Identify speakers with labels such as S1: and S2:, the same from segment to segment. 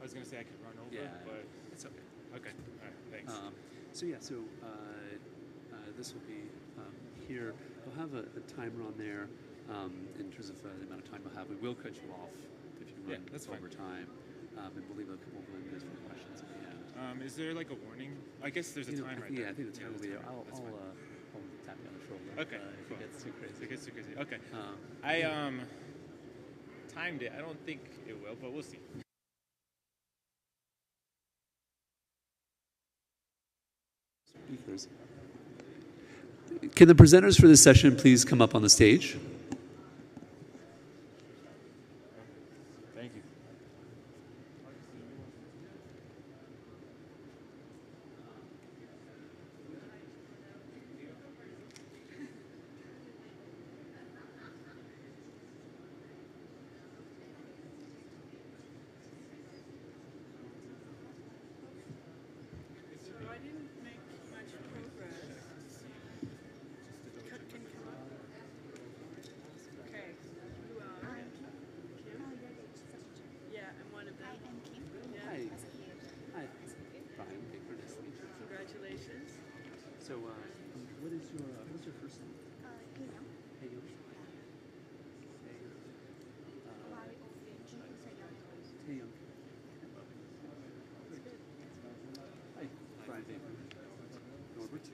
S1: I was going to say I could run over, but
S2: it's okay.
S1: Okay. All right. Thanks.
S2: This will be here. We'll have a timer on there in terms of the amount of time we'll have. We will cut you off if you run over time. And we'll leave a couple of minutes for questions at the end.
S1: Is there like a warning? I guess there's a time right there.
S2: Yeah, I think the time will be there. I'll tap you on the shoulder
S1: if
S2: it gets too crazy.
S1: If it gets too crazy. Okay. I timed it. I don't think it will, but we'll see.
S2: Speakers. Can the presenters for this session please come up on the stage?
S1: Thank you.
S3: I didn't make much progress. Can come up. Okay. You are Kim? Yeah, I'm one of them.
S4: I'm Kim.
S3: Yeah.
S2: Hi. Hi. Brian Baker, nice to meet you.
S3: Congratulations.
S2: So, what's your first name?
S4: Hey, no.
S2: Hey, you. Taeyong. Hi, Brian Baker. Norbert.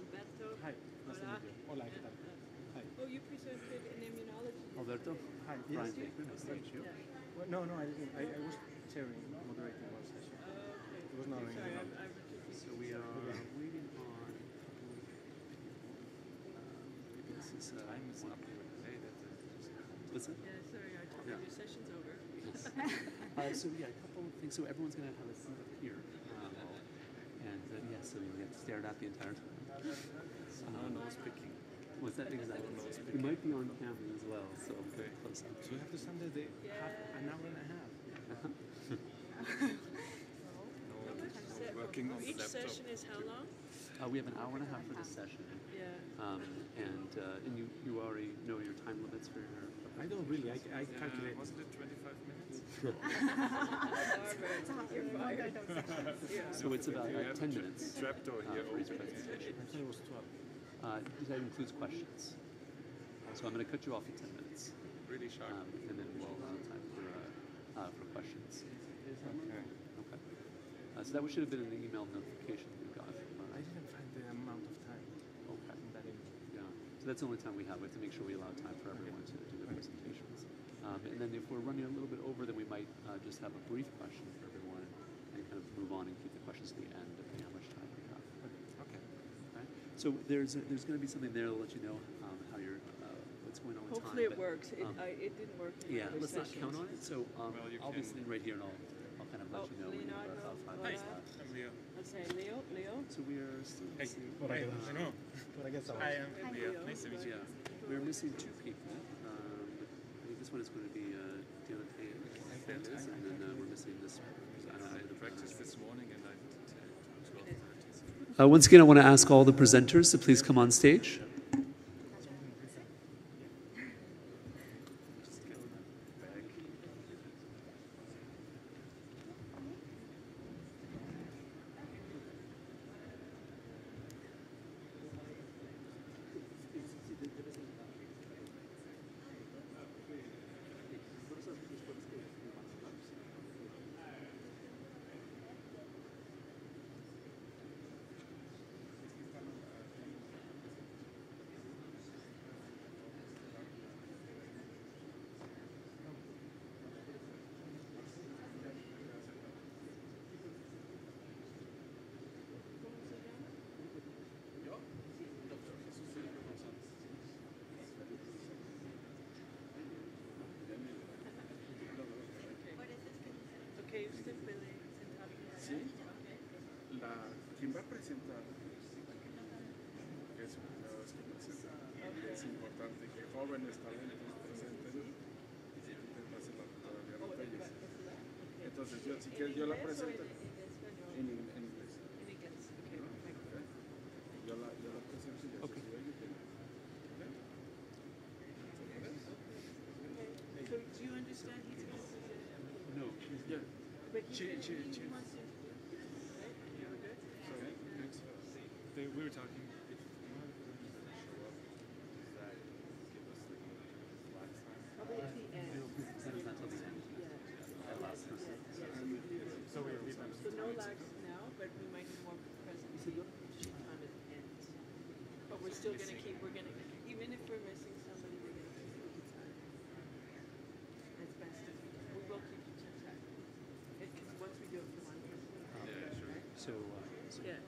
S3: Alberto.
S5: Hi, nice to
S3: Hola.
S5: meet you. Hola, ¿qué tal? Hi.
S3: Oh, you presented in immunology.
S2: Alberto.
S5: Hi,
S2: Brian
S5: yes.
S2: Baker, nice to meet you.
S3: Yeah.
S5: Well, no, I didn't. I was chairing, moderating one session.
S3: Oh, okay.
S5: It was not
S3: Okay,
S5: an
S3: sorry,
S5: immunology.
S3: I'm confused.
S2: So we are waiting on. Maybe this is
S1: Time is up.
S2: what's that?
S3: Yeah, sorry, I told
S2: Yeah.
S3: you your session's over.
S2: So a couple of things. So everyone's going to have a seat up here, so you'll get stared at the entire time.
S1: No nose picking.
S2: What's that exactly? You might be on camera as well, so get close up.
S5: So you have to stand there an hour and a half.
S1: Working on the
S3: Each
S1: laptop.
S3: session is how long?
S2: We have an hour and a half for this session,
S3: Yeah.
S2: and you already know your time limits for your.
S5: I don't really. I calculate.
S1: Wasn't it 25 minutes?
S3: You're fired.
S2: So it's about 10 minutes
S1: Trapdoor here.
S2: for each presentation.
S5: I thought it was 12.
S2: That includes questions. So I'm going to cut you off in 10 minutes,
S1: Really sharp.
S2: and then we'll have time for questions.
S1: Okay.
S2: Okay. So that should have been in the email notification you got.
S5: I didn't find the amount of time.
S2: Okay.
S5: In that email.
S2: Yeah. So that's the only time we have. We have to make sure we allow time for everyone to do their presentations. And then if we're running a little bit over, then we might just have a brief question for everyone and kind of move on and keep the questions to the end, depending on how much time we have.
S1: Okay.
S2: Okay. So there's going to be something there to let you know how you're what's going on with
S3: Hopefully
S2: time.
S3: it works. It didn't work in
S2: Yeah,
S3: other
S2: let's not
S3: sessions.
S2: count on it. So
S1: you
S2: I'll be
S1: can-
S2: sitting right here and I'll kind of let you know when we're
S3: Leonardo,
S2: about 5
S3: hola.
S2: minutes left.
S1: I'm Leo.
S3: Let's say Leo.
S2: So we are still
S1: Hey.
S2: missing.
S1: Hey. I know.
S5: But I guess I was.
S1: Hi, I'm Leo.
S3: Leo.
S1: Nice to meet you.
S2: Yeah, we're missing 2 people. I think this one is going to be Deontay and then we're missing this one. I don't know the
S1: Practiced this morning and I did 12:30.
S2: Once again, I want to ask all the presenters to please come on stage.
S3: Okay, usted puede sentar.
S6: Sí. ¿Quién va a presentar? Que es una vez que presenta. Es importante que jóvenes talentos presenten y si tú te haces la todavía no te oyes. Entonces yo, si quieres, yo la presento en inglés.
S3: In English. Okay, perfect.
S6: Yo la presento y ya se oye.
S3: So do you understand he's going to present
S6: Yeah.
S3: But he
S6: Cheers,
S3: said
S6: cheers,
S3: he
S6: cheers.
S3: wants to. Right? You were good?
S5: We were talking.
S3: Probably at the end.
S2: Presenter's not till the end. That last person.
S5: So we leave them.
S3: So no lags now, but we might need more presentation time at the end. But we're still gonna keep, even if we're missing somebody, we're gonna keep the time. As best as we can. We will keep the time. Because once we do it for one person. Right?
S2: So,
S3: Yeah.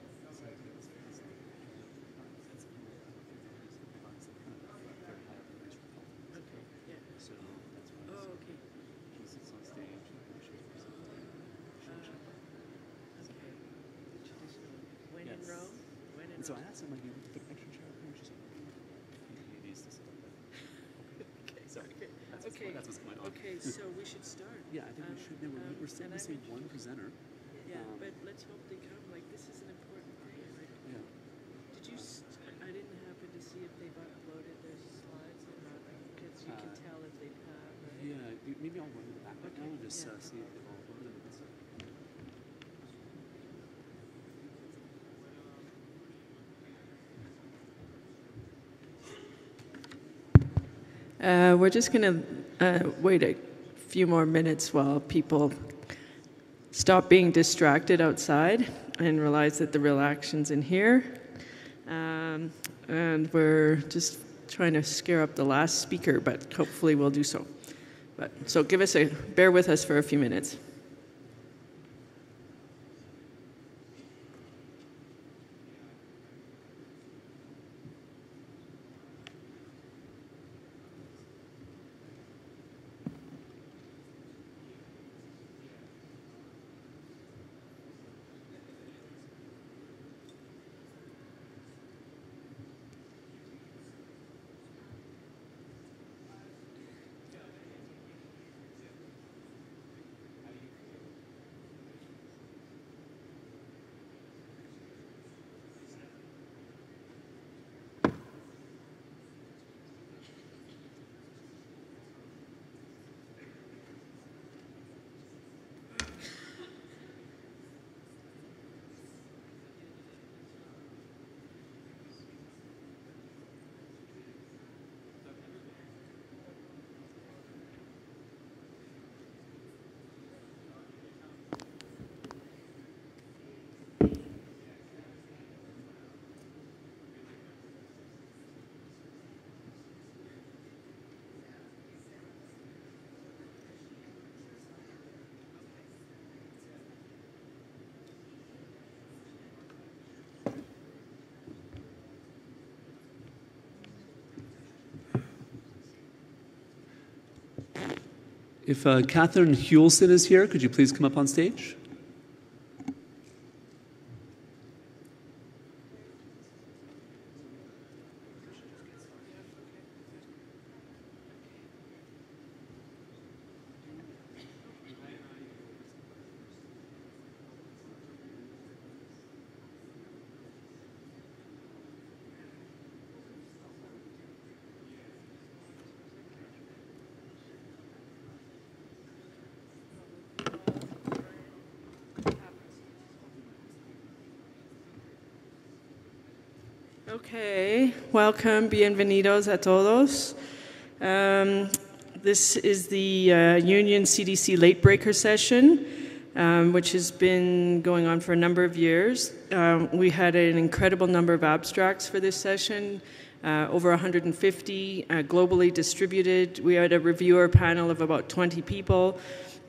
S3: Okay, yeah.
S2: So that's why
S3: Oh, okay.
S2: he sits on stage and she's presenting.
S3: Okay. Traditional. When in
S2: Yes.
S3: Rome? When in
S2: And so I
S3: Rome?
S2: asked him, like, you put an extra chair up here, and she's like, he needs to sit up there.
S3: Okay,
S2: So
S3: okay.
S2: that's what's going on.
S3: Okay, so we should start.
S2: Yeah, I think we should. No, we're still
S3: and I
S2: missing
S3: mentioned-
S2: one presenter.
S3: Yeah, but let's hope they come. Like, this is an important thing. Like,
S2: Yeah.
S3: did you? I didn't happen to see if they've uploaded their slides or not, because you can tell if they have. Right?
S2: Yeah, maybe I'll run to the back right now and just
S3: yeah.
S2: see if they've all opened them and stuff.
S3: We're just going to wait a few more minutes while people stop being distracted outside and realize that the real action's in here. And we're just trying to scare up the last speaker, but hopefully we'll do so. So bear with us for a few minutes.
S2: If Catherine Hulson is here, could you please come up on stage?
S3: Okay, welcome, bienvenidos a todos. This is the Union CDC Late Breaker session, which has been going on for a number of years. We had an incredible number of abstracts for this session, over 150 globally distributed. We had a reviewer panel of about 20 people.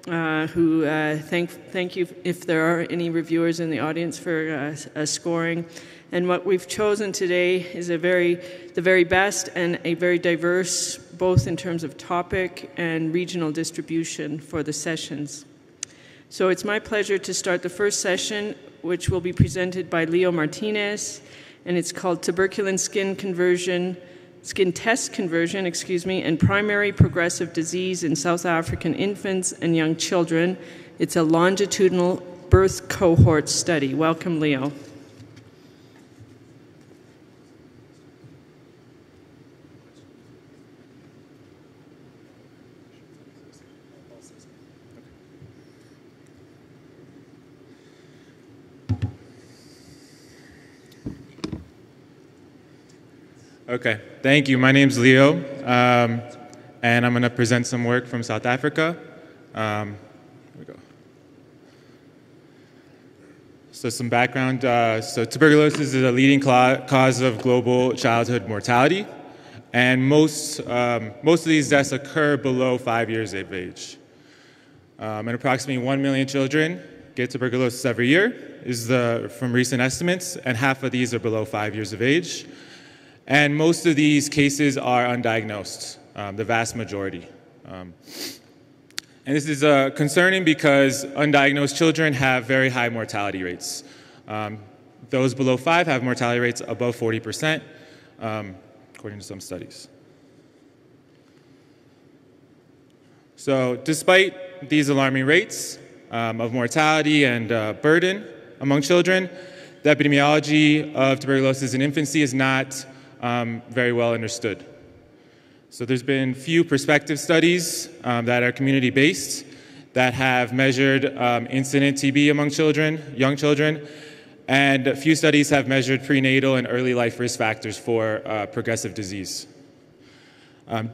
S3: Who thank you if there are any reviewers in the audience for scoring. And what we've chosen today is the very best and a very diverse, both in terms of topic and regional distribution for the sessions. So it's my pleasure to start the first session, which will be presented by Leo Martinez, and it's called Tuberculin Skin Test Conversion, and Primary Progressive Disease in South African Infants and Young Children. It's a longitudinal birth cohort study. Welcome, Leo.
S1: Okay, thank you. My name's Leo, and I'm going to present some work from South Africa. Here we go. So some background. So tuberculosis is a leading cause of global childhood mortality, and most of these deaths occur below 5 years of age. And approximately 1 million children get tuberculosis every year, from recent estimates, and half of these are below 5 years of age. And most of these cases are undiagnosed, the vast majority. And this is concerning because undiagnosed children have very high mortality rates. Those below 5 have mortality rates above 40%, according to some studies. So despite these alarming rates of mortality and burden among children, the epidemiology of tuberculosis in infancy is not very well understood. So there's been few prospective studies that are community-based that have measured incident TB among children, young children, and a few studies have measured prenatal and early life risk factors for progressive disease.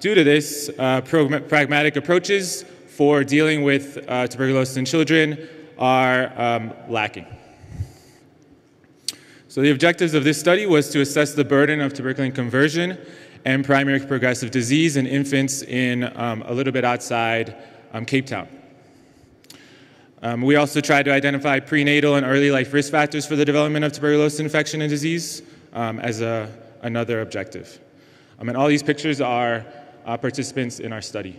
S1: Due to this, pragmatic approaches for dealing with tuberculosis in children are lacking. So the objectives of this study was to assess the burden of tuberculin conversion and primary progressive disease in infants in a little bit outside Cape Town. We also tried to identify prenatal and early life risk factors for the development of tuberculosis infection and disease as another objective. And all these pictures are participants in our study.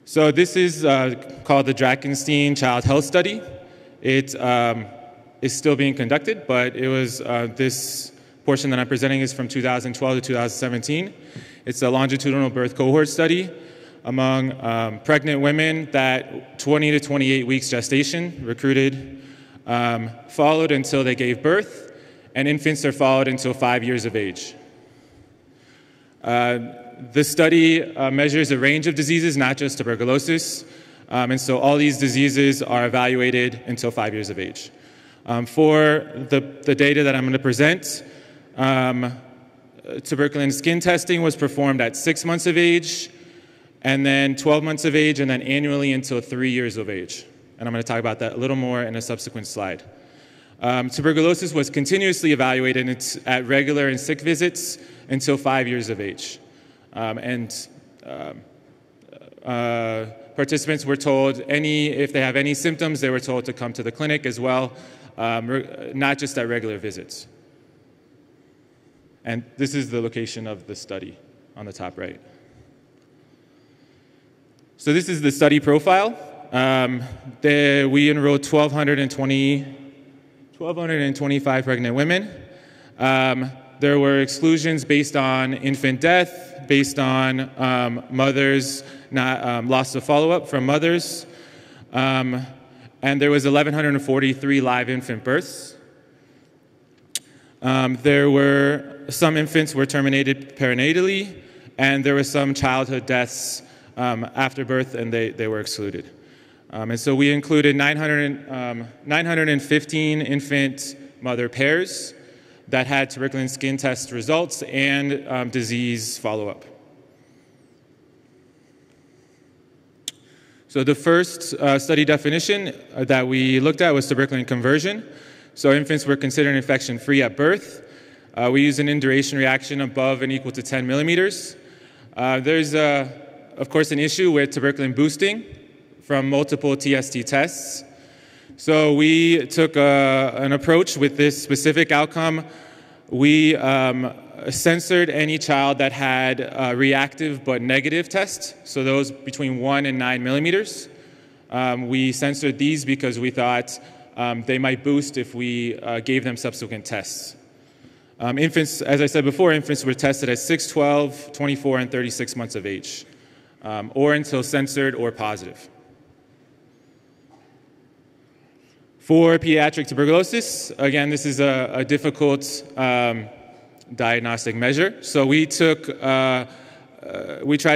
S1: So this is called the Drakenstein Child Health Study. It is still being conducted, but it was this portion that I'm presenting is from 2012 to 2017. It's a longitudinal birth cohort study among pregnant women that 20 to 28 weeks gestation, recruited, followed until they gave birth, and infants are followed until 5 years of age. The study measures a range of diseases, not just tuberculosis, and so all these diseases are evaluated until 5 years of age. For the data that I'm going to present, tuberculin skin testing was performed at 6 months of age, and then 12 months of age, and then annually until 3 years of age. And I'm going to talk about that a little more in a subsequent slide. Tuberculosis was continuously evaluated at regular and sick visits until 5 years of age. Participants were told if they have any symptoms, they were told to come to the clinic as well, not just at regular visits. And this is the location of the study on the top right. So this is the study profile. We enrolled 1,225 pregnant women. There were exclusions based on infant death, based on mothers, loss of follow-up from mothers. And there was 1,143 live infant births. Some infants were terminated perinatally, and there were some childhood deaths after birth, and they were excluded. And so we included 915 infant mother pairs that had tuberculin skin test results and disease follow-up. So the first study definition that we looked at was tuberculin conversion. So infants were considered infection-free at birth. We used an induration reaction above and equal to 10 millimeters. There's, of course, an issue with tuberculin boosting from multiple TST tests. So we took an approach with this specific outcome. We censored any child that had a reactive but negative test, so those between 1 and 9 millimeters. We censored these because we thought they might boost if we gave them subsequent tests. Infants, as I said before, infants were tested at 6, 12, 24, and 36 months of age, or until censored or positive. For pediatric tuberculosis, again, this is a difficult diagnostic measure. So we tried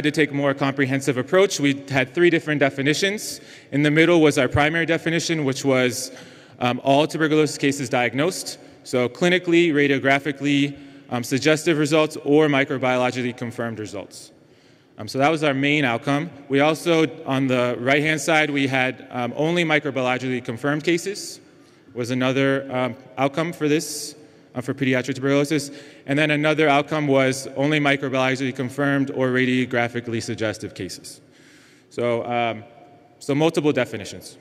S1: to take a more comprehensive approach. We had 3 different definitions. In the middle was our primary definition, which was all tuberculosis cases diagnosed. So clinically, radiographically, suggestive results or microbiologically confirmed results. So that was our main outcome. We also, on the right-hand side, we had only microbiologically confirmed cases, was another outcome for this, for pediatric tuberculosis. And then another outcome was only microbiologically confirmed or radiographically suggestive cases. So, so multiple definitions.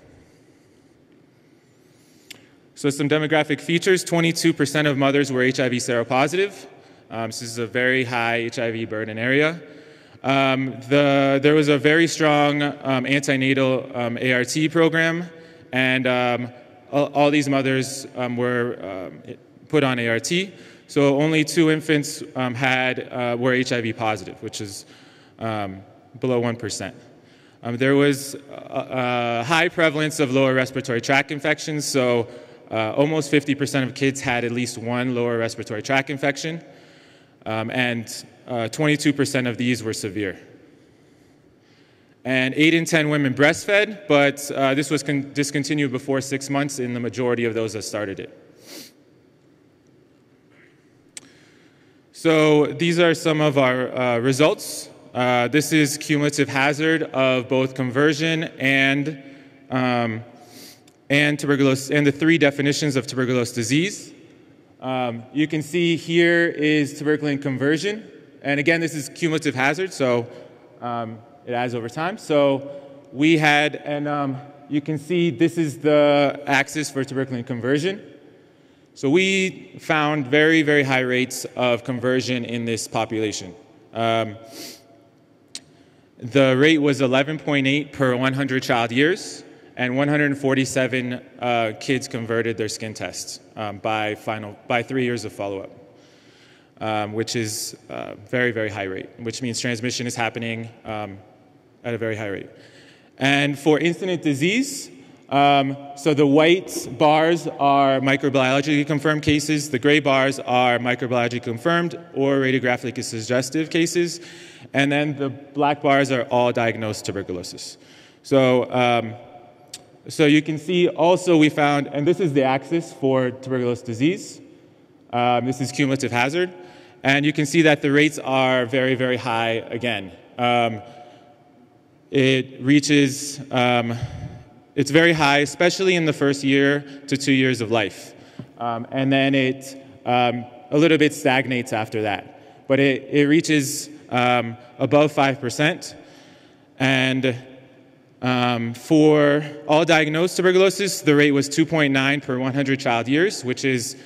S1: So some demographic features, 22% of mothers were HIV seropositive. This is a very high HIV burden area. There was a very strong antenatal ART program, and all these mothers were put on ART. So only 2 infants were HIV positive, which is below 1%. There was a high prevalence of lower respiratory tract infections, so almost 50% of kids had at least one lower respiratory tract infection, and 22% of these were severe. And 8 in 10 women breastfed, but this was discontinued before 6 months in the majority of those that started it. So these are some of our results. This is cumulative hazard of both conversion and tuberculosis, and the 3 definitions of tuberculous disease. You can see here is tuberculin conversion. And again, this is cumulative hazard, so it adds over time. So we had, and you can see this is the axis for tuberculin conversion. So we found very, very high rates of conversion in this population. The rate was 11.8 per 100 child years, and 147 kids converted their skin tests by 3 years of follow-up. Which is a very, very high rate, which means transmission is happening at a very high rate. And for incident disease, so the white bars are microbiologically confirmed cases, the gray bars are microbiologically confirmed or radiographically suggestive cases, and then the black bars are all diagnosed tuberculosis. So, so you can see also we found, and this is the axis for tuberculous disease. This is cumulative hazard. And you can see that the rates are very, very high again. It reaches, it's very high, especially in the first year to 2 years of life. And then it a little bit stagnates after that. But it reaches above 5%. And for all diagnosed tuberculosis, the rate was 2.9 per 100 child years, which is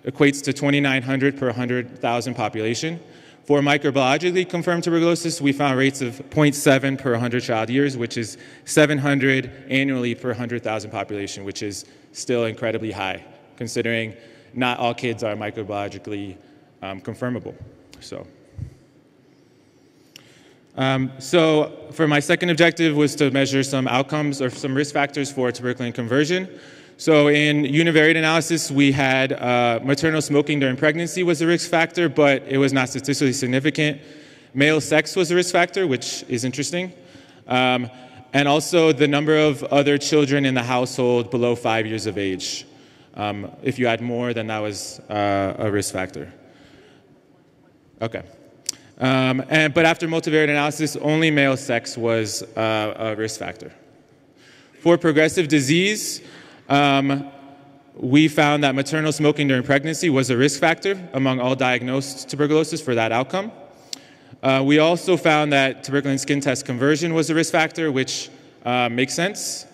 S1: equates to 2,900 per 100,000 population. For microbiologically confirmed tuberculosis, we found rates of 0.7 per 100 child years, which is 700 annually per 100,000 population, which is still incredibly high, considering not all kids are microbiologically confirmable. So for my second objective was to measure some outcomes or some risk factors for tuberculin conversion. So in univariate analysis, we had maternal smoking during pregnancy was a risk factor, but it was not statistically significant. Male sex was a risk factor, which is interesting. And also the number of other children in the household below 5 years of age. If you had more, then that was a risk factor. Okay. But after multivariate analysis, only male sex was a risk factor. For progressive disease, we found that maternal smoking during pregnancy was a risk factor among all diagnosed tuberculosis for that outcome. We also found that tuberculin skin test conversion was a risk factor, which makes sense.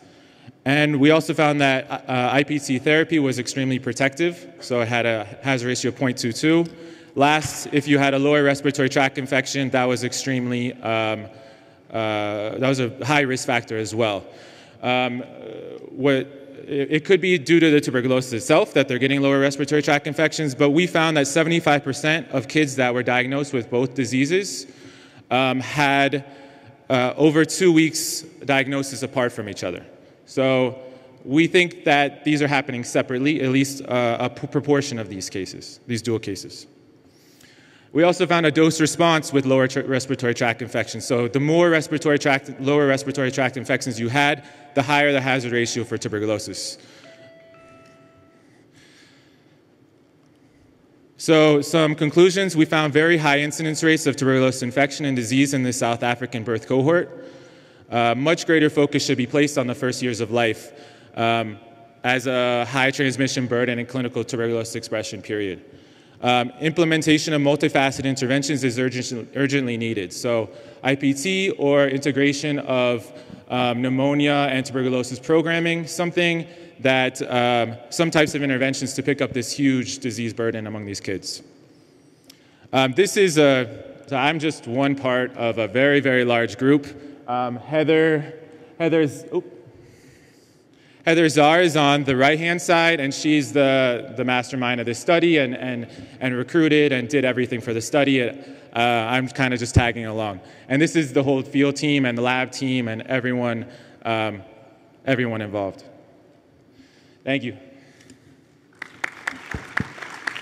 S1: And we also found that IPT therapy was extremely protective, so it had a hazard ratio of 0.22. Last, if you had a lower respiratory tract infection, that was extremely, that was a high risk factor as well. It could be due to the tuberculosis itself, that they're getting lower respiratory tract infections, but we found that 75% of kids that were diagnosed with both diseases had over 2 weeks diagnosis apart from each other. So we think that these are happening separately, at least a proportion of these cases, these dual cases. We also found a dose response with lower respiratory tract infections. So the more lower respiratory tract infections you had, the higher the hazard ratio for tuberculosis. So some conclusions, we found very high incidence rates of tuberculosis infection and disease in the South African birth cohort. Much greater focus should be placed on the first years of life as a high transmission burden and clinical tuberculosis expression period. Implementation of multifaceted interventions is urgently needed. So IPT or integration of pneumonia and tuberculosis programming, something that some types of interventions to pick up this huge disease burden among these kids. So I'm just one part of a very, very large group. Heather Czar is on the right-hand side, and she's the mastermind of this study and recruited and did everything for the study. I'm kind of just tagging along. And this is the whole field team and the lab team and everyone involved. Thank you.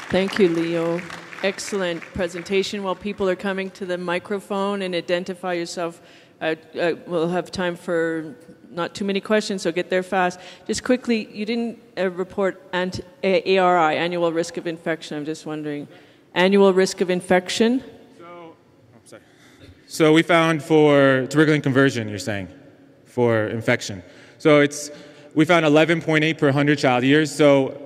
S3: Thank you, Leo. Excellent presentation. While people are coming to the microphone and identify yourself, we'll have time for not too many questions, so get there fast. Just quickly, you didn't report ARI, annual risk of infection. I'm just wondering, annual risk of infection?
S1: So we found for tuberculin conversion, you're saying, for infection. So we found 11.8 per 100 child years. So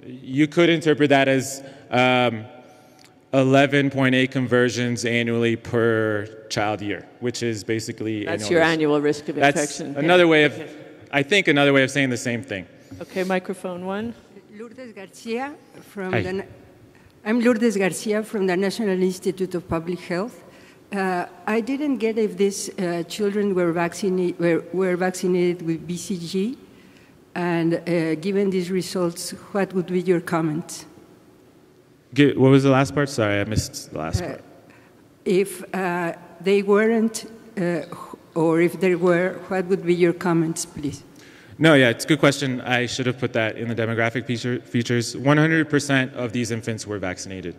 S1: you could interpret that as 11.8 conversions annually per child year, which is basically
S3: that's your annual risk of infection.
S1: That's another way of, I think, another way of saying the same thing.
S3: Okay, microphone one.
S4: Lourdes Garcia from
S1: Hi.
S4: I'm Lourdes Garcia from the National Institute of Public Health. I didn't get if these children were vaccinated with BCG, and given these results, what would be your comment?
S1: What was the last part? Sorry, I missed the last part.
S4: If they weren't, or if they were, what would be your comments, please?
S1: No, yeah, it's a good question. I should have put that in the demographic features. 100% of these infants were vaccinated,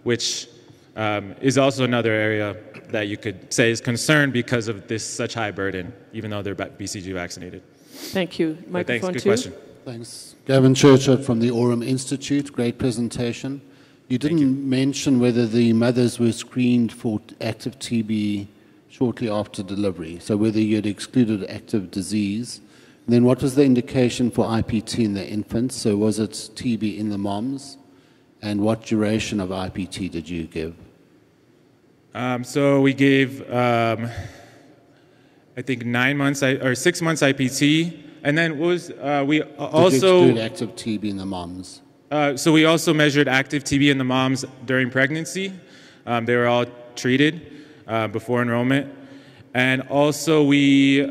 S1: which is also another area that you could say is concerned because of this such high burden, even though they're BCG vaccinated.
S3: Thank you. Microphone
S1: thanks, good
S3: two.
S1: question.
S7: Thanks. Gavin Churchard from the Aurum Institute. Great presentation. You didn't mention whether the mothers were screened for active TB shortly after delivery, so whether you had excluded active disease. And then what was the indication for IPT in the infants? So was it TB in the moms? And what duration of IPT did you give?
S1: So we gave, I think 9 months or 6 months IPT, and then what was we also
S7: did you exclude active TB in the moms?
S1: So we also measured active TB in the moms during pregnancy. They were all treated before enrollment, and also we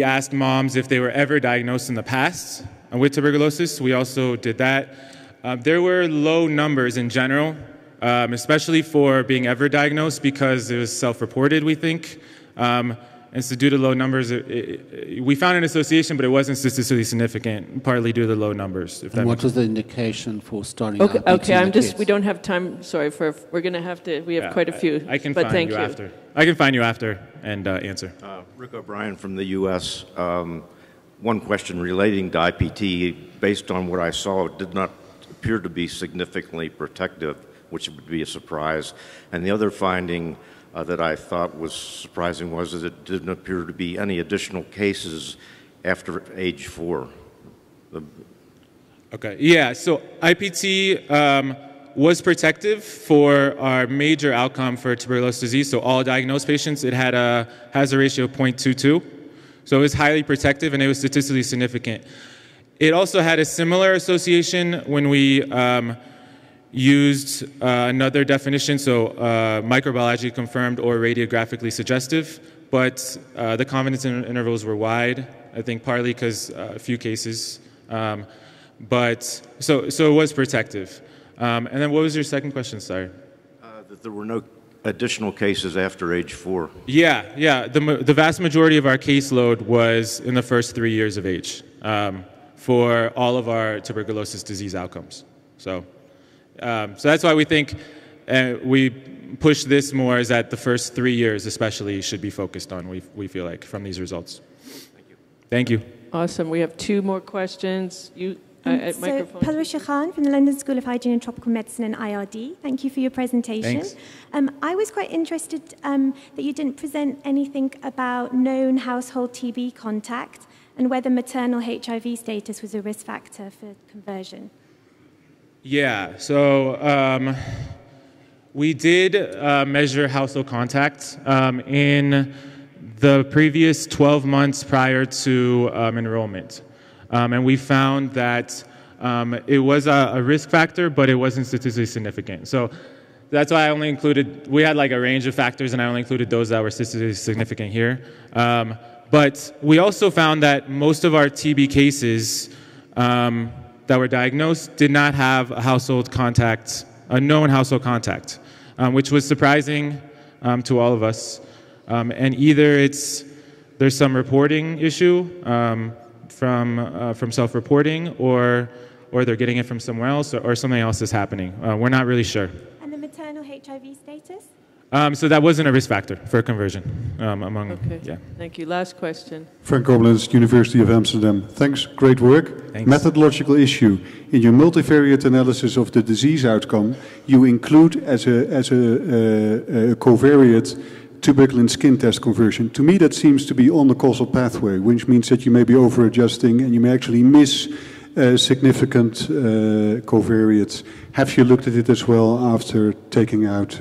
S1: asked moms if they were ever diagnosed in the past with tuberculosis. We also did that. There were low numbers in general, especially for being ever diagnosed because it was self-reported, we think. And so due to low numbers, we found an association, but it wasn't statistically significant, partly due to the low numbers.
S7: And what was the indication for starting
S3: Okay,
S7: IPT
S3: we don't have time, sorry, we're going to have to, we have quite a few.
S1: I can
S3: but
S1: find
S3: thank
S1: you after. I can find you after and answer.
S8: Rick O'Brien from the U.S. One question relating to IPT. Based on what I saw, it did not appear to be significantly protective, which would be a surprise. And the other finding that I thought was surprising was that it didn't appear to be any additional cases after age 4.
S1: Okay, yeah, so IPT was protective for our major outcome for tuberculosis disease, so all diagnosed patients. It had a hazard ratio of 0.22, so it was highly protective and it was statistically significant. It also had a similar association when we used another definition, so microbiologically confirmed or radiographically suggestive, but the confidence intervals were wide, I think partly because a few cases, but so it was protective. And then what was your second question, sorry?
S8: That there were no additional cases after age 4.
S1: Yeah, the vast majority of our caseload was in the first 3 years of age for all of our tuberculosis disease outcomes. So that's why we think we push this more is that the first 3 years especially should be focused on, we feel like, from these results. Thank you.
S3: Awesome. We have 2 more questions. Microphone.
S9: Palusha Khan from the London School of Hygiene and Tropical Medicine and IRD. Thank you for your presentation.
S1: Thanks.
S9: I was quite interested that you didn't present anything about known household TB contact and whether maternal HIV status was a risk factor for conversion.
S1: Yeah, so we did measure household contact in the previous 12 months prior to enrollment. And we found that it was a risk factor, but it wasn't statistically significant. So that's why I only included, we had like a range of factors, and I only included those that were statistically significant here. But we also found that most of our TB cases that were diagnosed did not have a household contact, a known household contact, which was surprising to all of us. And either there's some reporting issue from self-reporting, or they're getting it from somewhere else, or something else is happening. We're not really sure.
S9: And the maternal HIV status?
S1: So that wasn't a risk factor for conversion among,
S3: Okay.
S1: yeah.
S3: Thank you. Last question.
S10: Frank Koblenz, University of Amsterdam. Thanks, great work.
S1: Thanks.
S10: Methodological issue. In your multivariate analysis of the disease outcome, you include as a covariate tuberculin skin test conversion. To me, that seems to be on the causal pathway, which means that you may be over-adjusting and you may actually miss significant covariates. Have you looked at it as well after taking out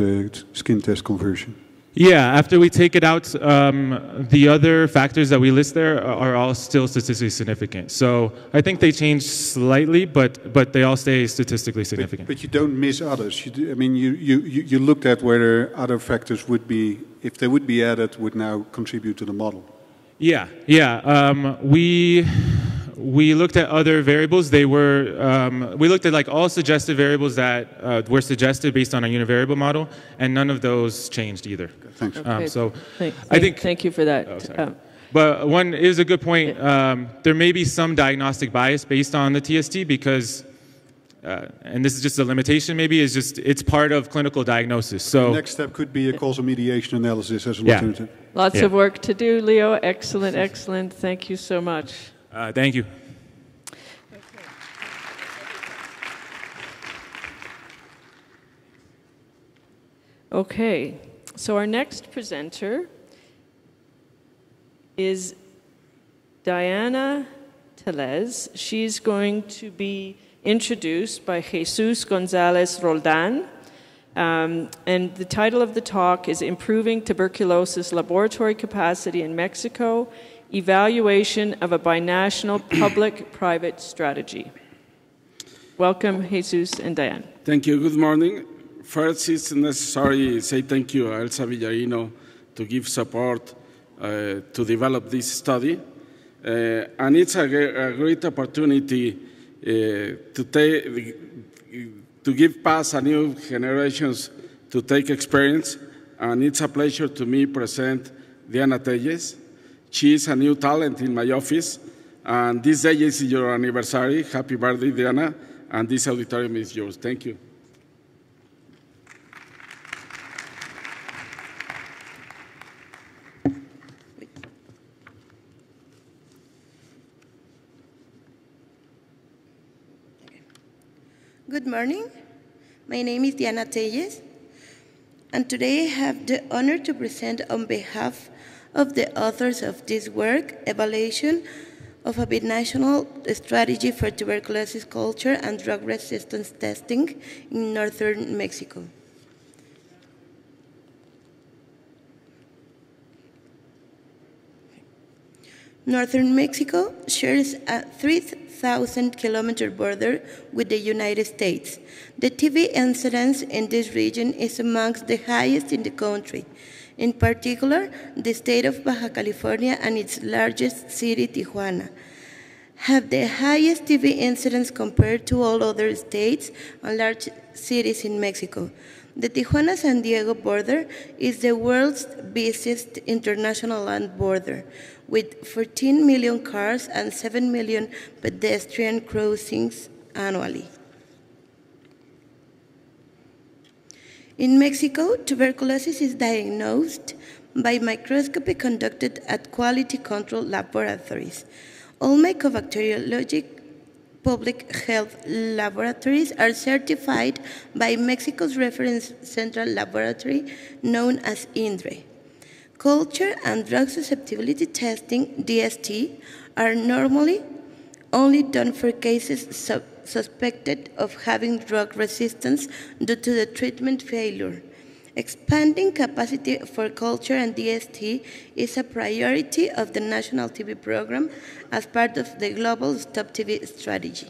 S10: skin test conversion?
S1: Yeah, after we take it out, the other factors that we list there are all still statistically significant. So I think they change slightly, but they all stay statistically significant.
S10: But you don't miss others. I mean, you looked at whether other factors would be, if they would be added, would now contribute to the model.
S1: Yeah. We looked at other variables. They were, we looked at like all suggested variables that were suggested based on a univariable model, and none of those changed either.
S10: Thanks.
S1: So I think.
S3: Thank you for that.
S1: Oh, sorry. But one is a good point. There may be some diagnostic bias based on the TST because, and this is just a limitation maybe, is just it's part of clinical diagnosis. So
S10: the next step could be a causal mediation analysis as an alternative.
S3: Lots of work to do, Leo. Excellent, excellent. Thank you so much.
S1: Thank you.
S3: Okay, so our next presenter is Diana Tellez. She's going to be introduced by Jesus Gonzalez Roldan. And the title of the talk is Improving Tuberculosis Laboratory Capacity in Mexico, Evaluation of a Binational Public-Private Strategy. Welcome, Jesus and Diane.
S6: Thank you. Good morning. First, it's necessary to say thank you, Elsa Villarino, to give support to develop this study. And it's a great opportunity to give pass a new generations to take experience. And it's a pleasure to me present Diana Tellez. She is a new talent in my office. And this day is your anniversary. Happy birthday, Diana. And this auditorium is yours. Thank you.
S11: Good morning. My name is Diana Tellez, and today I have the honor to present on behalf of the authors of this work, Evaluation of a Binational Strategy for Tuberculosis Culture and Drug Resistance Testing in Northern Mexico. Northern Mexico shares a 3,000-kilometer border with the United States. The TB incidence in this region is amongst the highest in the country. In particular, the state of Baja California and its largest city, Tijuana, have the highest TB incidence compared to all other states and large cities in Mexico. The Tijuana-San Diego border is the world's busiest international land border, with 14 million cars and 7 million pedestrian crossings annually. In Mexico, tuberculosis is diagnosed by microscopy conducted at quality control laboratories. All mycobacteriologic public health laboratories are certified by Mexico's reference central laboratory known as INDRE. Culture and drug susceptibility testing, DST, are normally only done for cases suspected of having drug resistance due to the treatment failure. Expanding capacity for culture and DST is a priority of the National TB Program as part of the Global Stop TB strategy.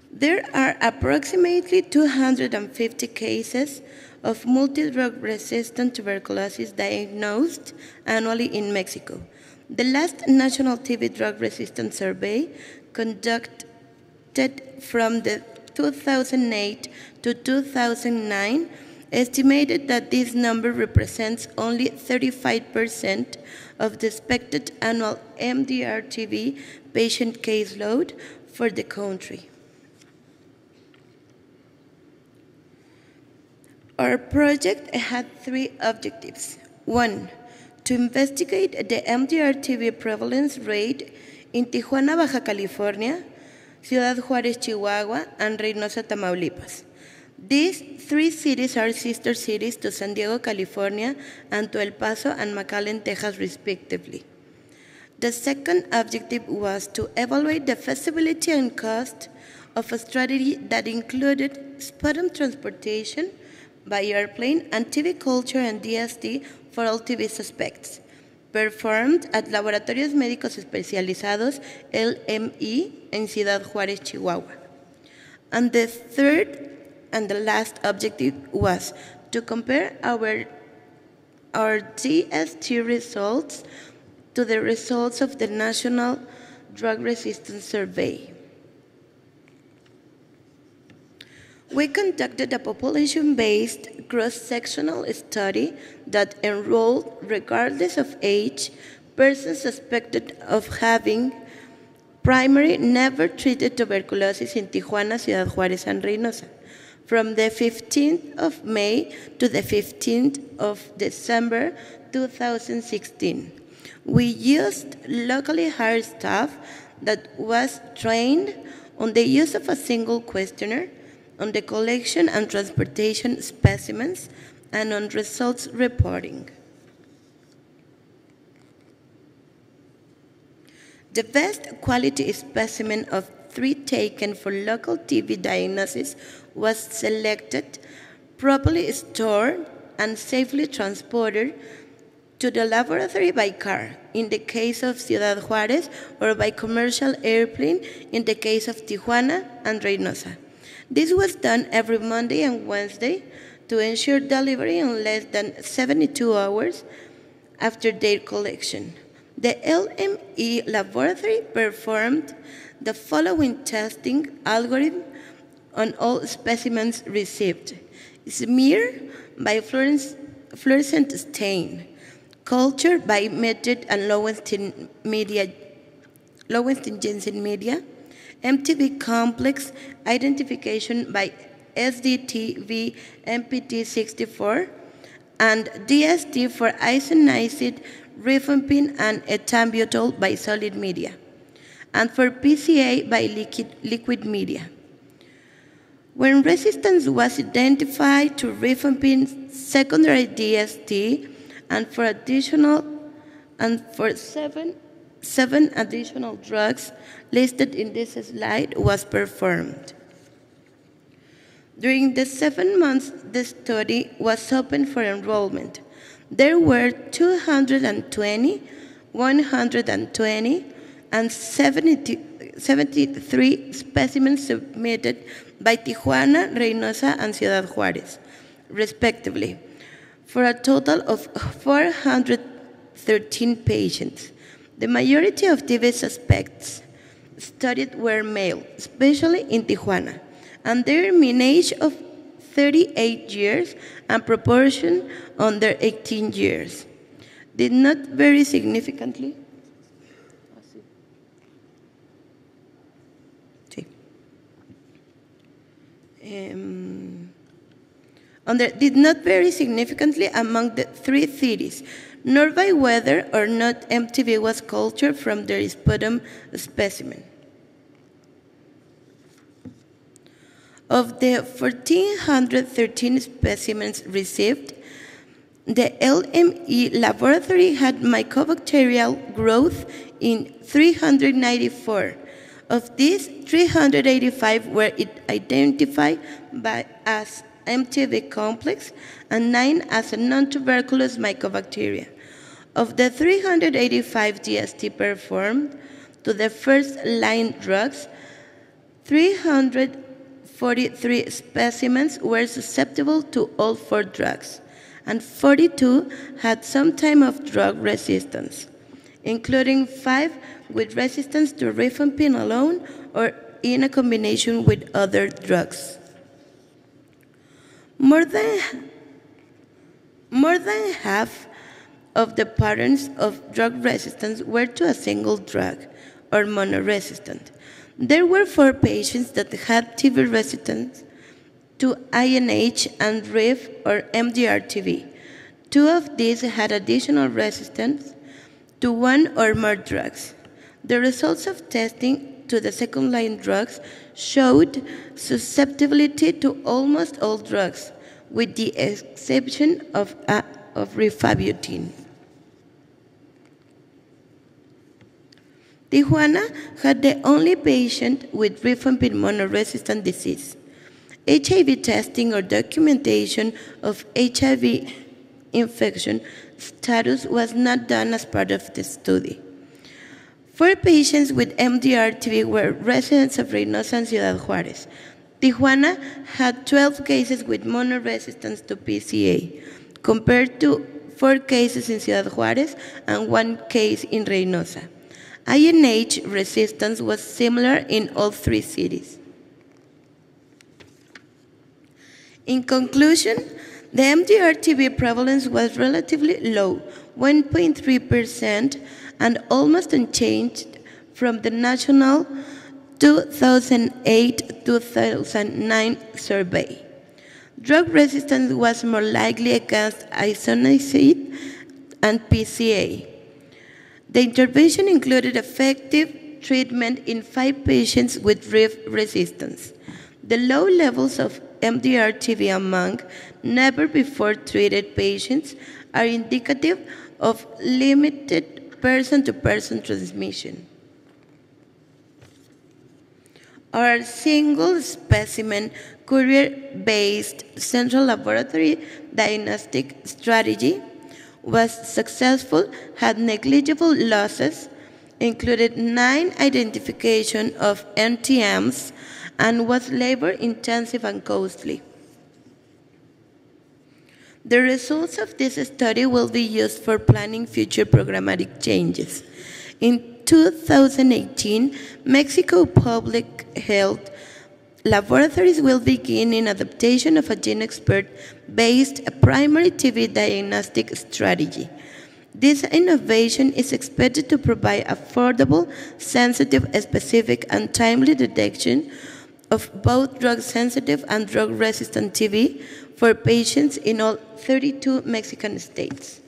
S11: There are approximately 250 cases of multi-drug resistant tuberculosis diagnosed annually in Mexico. The last National TB Drug Resistance Survey, conducted from the 2008 to 2009, estimated that this number represents only 35% of the expected annual MDR-TB patient caseload for the country. Our project had three objectives. One, to investigate the MDR-TB prevalence rate in Tijuana, Baja California, Ciudad Juárez, Chihuahua, and Reynosa, Tamaulipas. These three cities are sister cities to San Diego, California, and to El Paso and McAllen, Texas, respectively. The second objective was to evaluate the feasibility and cost of a strategy that included sputum transportation by airplane and TB culture and DST for all TB suspects, performed at Laboratorios Médicos Especializados, LME, in Ciudad Juárez, Chihuahua. And the third and the last objective was to compare our DST results to the results of the National Drug Resistance Survey. We conducted a population-based cross-sectional study that enrolled, regardless of age, persons suspected of having primary never-treated tuberculosis in Tijuana, Ciudad Juárez, and Reynosa, from the 15th of May to the 15th of December 2016. We used locally hired staff that was trained on the use of a single questionnaire, on the collection and transportation specimens, and on results reporting. The best quality specimen of 3 taken for local TB diagnosis was selected, properly stored, and safely transported to the laboratory by car, in the case of Ciudad Juárez, or by commercial airplane, in the case of Tijuana and Reynosa. This was done every Monday and Wednesday to ensure delivery in less than 72 hours after their collection. The LME laboratory performed the following testing algorithm on all specimens received: smear by fluorescent stain, culture by metered and Lowenstein Jensen media, MTB complex identification by SDTV MPT64, and DST for isoniazid, rifampin, and ethambutol by solid media, and for PCA by liquid media. When resistance was identified to rifampin, secondary DST, and for seven additional drugs listed in this slide was performed. During the 7 months the study was open for enrollment, there were 220, 120, and 73 specimens submitted by Tijuana, Reynosa, and Ciudad Juárez, respectively, for a total of 413 patients. The majority of TB suspects studied were male, especially in Tijuana, and their mean age of 38 years and proportion under 18 years. Did not vary significantly. Did not vary significantly among the 3 cities, nor by whether or not MTB was cultured from their sputum specimen. Of the 1,413 specimens received, the LME laboratory had mycobacterial growth in 394. Of these, 385 were identified as MTB complex and 9 as a non-tuberculous mycobacteria. Of the 385 DST performed to the first-line drugs, 343 specimens were susceptible to all 4 drugs, and 42 had some type of drug resistance, including 5 with resistance to rifampin alone or in a combination with other drugs. More than half of the patterns of drug resistance were to a single drug or monoresistant. There were 4 patients that had TB resistance to INH and RIF or MDR-TB. 2 of these had additional resistance to 1 or more drugs. The results of testing to the second-line drugs showed susceptibility to almost all drugs, with the exception of rifabutin. Tijuana had the only patient with rifampin monoresistant disease. HIV testing or documentation of HIV infection status was not done as part of the study. 4 patients with MDR-TB were residents of Reynosa and Ciudad Juárez. Tijuana had 12 cases with monoresistance to PCA, compared to 4 cases in Ciudad Juárez and 1 case in Reynosa. INH resistance was similar in all 3 cities. In conclusion, the MDR-TB prevalence was relatively low, 1.3%, and almost unchanged from the national 2008-2009 survey. Drug resistance was more likely against isoniazid and PCA. The intervention included effective treatment in 5 patients with RIF resistance. The low levels of MDR-TB among never-before-treated patients are indicative of limited person-to-person transmission. Our single specimen courier-based central laboratory diagnostic strategy was successful, had negligible losses, included 9 identification of NTMs, and was labor-intensive and costly. The results of this study will be used for planning future programmatic changes. In 2018, Mexico Public Health laboratories will begin in adaptation of a gene expert-based primary TB diagnostic strategy. This innovation is expected to provide affordable, sensitive, specific, and timely detection of both drug-sensitive and drug-resistant TB for patients in all 32 Mexican states.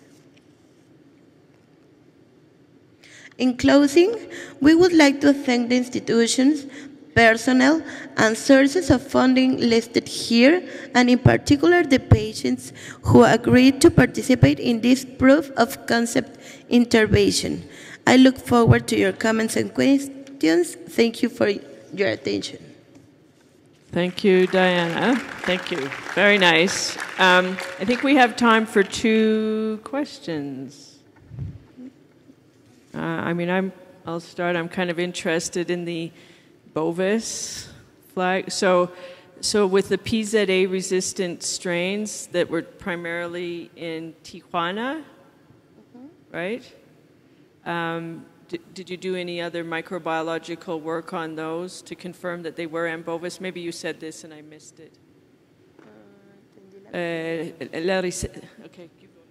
S11: In closing, we would like to thank the institutions, personnel, and sources of funding listed here, and in particular the patients who agreed to participate in this proof of concept intervention. I look forward to your comments and questions. Thank you for your attention.
S3: Thank you, Diana. Thank you. Very nice. I think we have time for 2 questions. I'll start. I'm kind of interested in the Bovis flag. So with the PZA-resistant strains that were primarily in Tijuana, right? Did you do any other microbiological work on those to confirm that they were M. bovis? Maybe you said this and I missed it. Okay, you go ahead.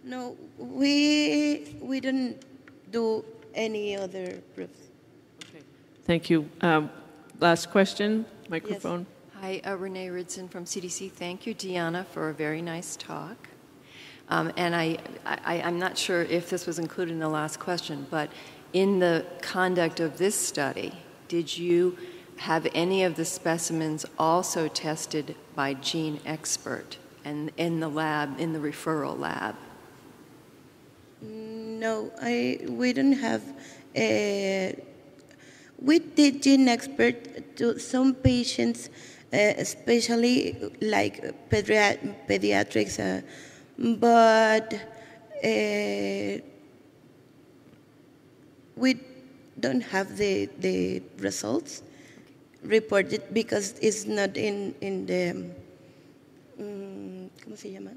S11: No, we didn't do any other proofs.
S3: Okay. Thank you. Last question, microphone.
S12: Hi, Renee Ridson from CDC. Thank you, Deanna, for a very nice talk. And I'm not sure if this was included in the last question, but in the conduct of this study, did you have any of the specimens also tested by gene expert and in the lab, in the referral lab?
S11: No, we don't have. We did gene expert to some patients, especially like pediatrics, but we don't have the results reported because it's not in the ¿cómo se llama?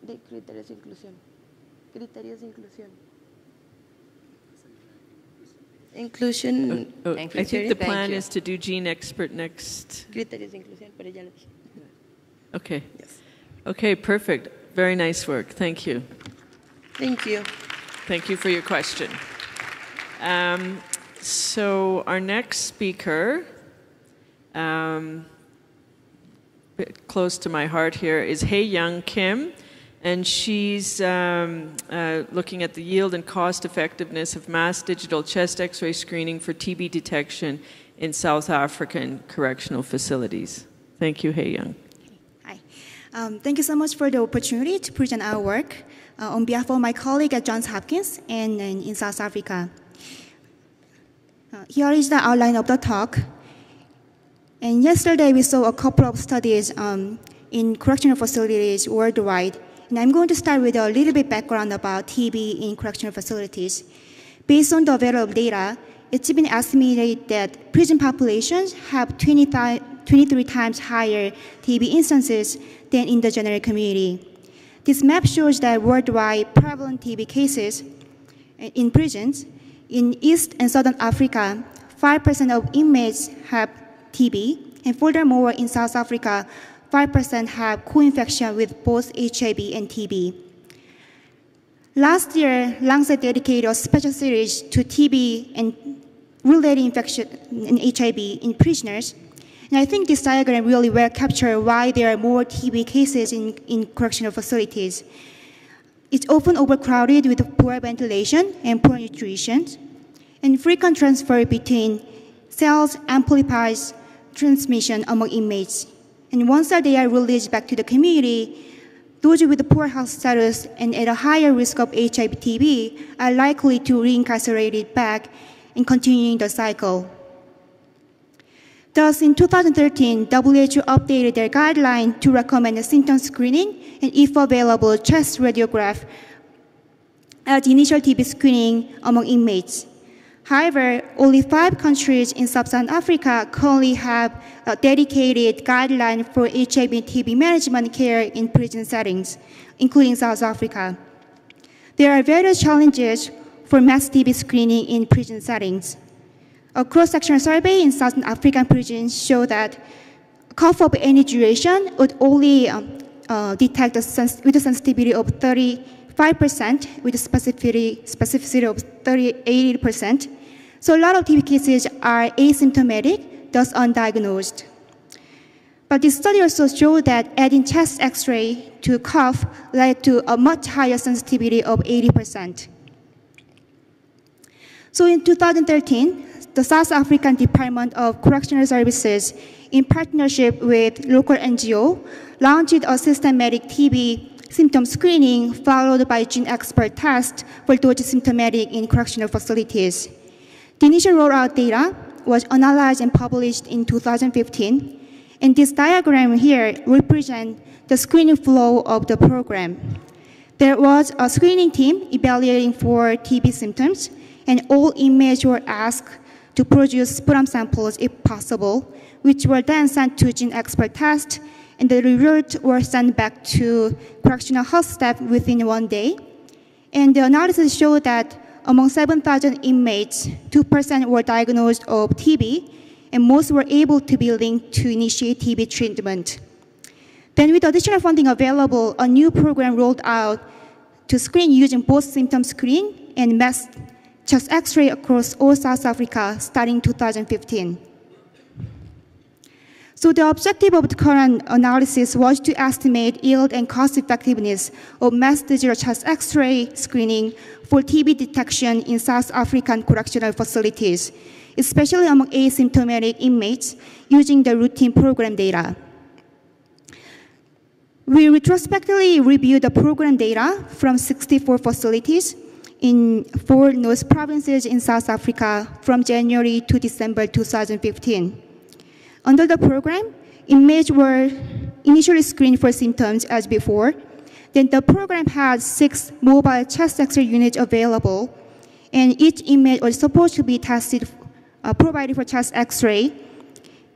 S11: De criterios de inclusión. Criterios de inclusión. Inclusion.
S3: I think the plan is to do gene expert next.
S11: Criterios de inclusión, pero ya lo dije.
S3: Okay.
S11: Yes.
S3: Okay, perfect. Very nice work. Thank you.
S11: Thank you.
S3: Thank you for your question. So our next speaker, bit close to my heart here, is Hae-Young Kim, and she's looking at the yield and cost effectiveness of mass digital chest X-ray screening for TB detection in South African correctional facilities. Thank you, Hae-Young.
S13: Hi. Thank you so much for the opportunity to present our work on behalf of my colleague at Johns Hopkins and in South Africa. Here is the outline of the talk. And yesterday we saw a couple of studies in correctional facilities worldwide. And I'm going to start with a little bit background about TB in correctional facilities. Based on the available data, it's been estimated that prison populations have 23 times higher TB instances than in the general community. This map shows that worldwide prevalent TB cases in prisons. In East and Southern Africa, 5% of inmates have TB, and furthermore, in South Africa, 5% have co-infection with both HIV and TB. Last year, Lancet dedicated a special series to TB and related infection in HIV in prisoners. And I think this diagram really well captures why there are more TB cases in correctional facilities. It's often overcrowded with poor ventilation and poor nutrition, and frequent transfer between cells amplifies transmission among inmates. And once they are released back to the community, those with poor health status and at a higher risk of HIV-TB are likely to reincarcerate back and continuing the cycle. Thus, in 2013, WHO updated their guideline to recommend symptom screening and, if available, chest radiograph as initial TB screening among inmates. However, only 5 countries in sub-Saharan Africa currently have a dedicated guideline for HIV and TB management care in prison settings, including South Africa. There are various challenges for mass TB screening in prison settings. A cross-sectional survey in Southern African prisons showed that cough of any duration would only detect with a sensitivity of 35% with a specificity of 80%. So a lot of TB cases are asymptomatic, thus undiagnosed. But this study also showed that adding chest X-ray to cough led to a much higher sensitivity of 80%. So in 2013, the South African Department of Correctional Services, in partnership with local NGO, launched a systematic TB symptom screening followed by gene expert test for those symptomatic in correctional facilities. The initial rollout data was analyzed and published in 2015, and this diagram here represents the screening flow of the program. There was a screening team evaluating for TB symptoms, and all inmates were asked to produce sputum samples if possible, which were then sent to gene expert test, and the results were sent back to correctional health staff within 1 day. And the analysis showed that among 7,000 inmates, 2% were diagnosed of TB, and most were able to be linked to initiate TB treatment. Then with additional funding available, a new program rolled out to screen using both symptom screen and mass chest X-ray across all South Africa starting 2015. So the objective of the current analysis was to estimate yield and cost effectiveness of mass digital chest X-ray screening for TB detection in South African correctional facilities, especially among asymptomatic inmates using the routine program data. We retrospectively reviewed the program data from 64 facilities in 4 North provinces in South Africa from January to December 2015. Under the program, inmates were initially screened for symptoms as before. Then the program had 6 mobile chest X-ray units available, and each inmate was supposed to be tested, provided for chest X-ray,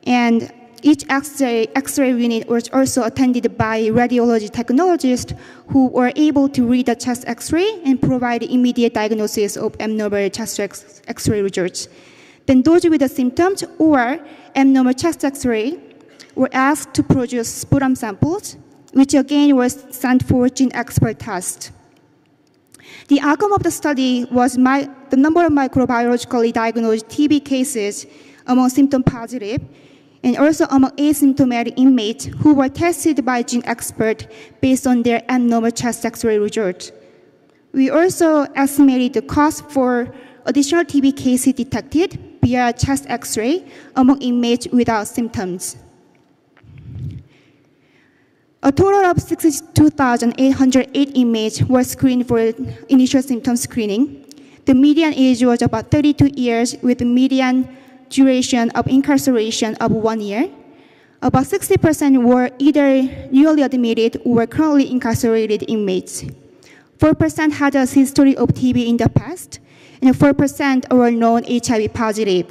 S13: and each X-ray unit was also attended by radiology technologists who were able to read the chest X-ray and provide immediate diagnosis of abnormal chest X-ray results. Then those with the symptoms or abnormal chest X-ray were asked to produce sputum samples, which again was sent for gene expert test. The outcome of the study was the number of microbiologically diagnosed TB cases among symptom positive and also among asymptomatic inmates who were tested by gene expert based on their abnormal chest X-ray results. We also estimated the cost for additional TB cases detected via chest X-ray among inmates without symptoms. A total of 62,808 inmates were screened for initial symptom screening. The median age was about 32 years with a median duration of incarceration of 1 year. About 60% were either newly admitted or currently incarcerated inmates. 4% had a history of TB in the past, and 4% were known HIV positive.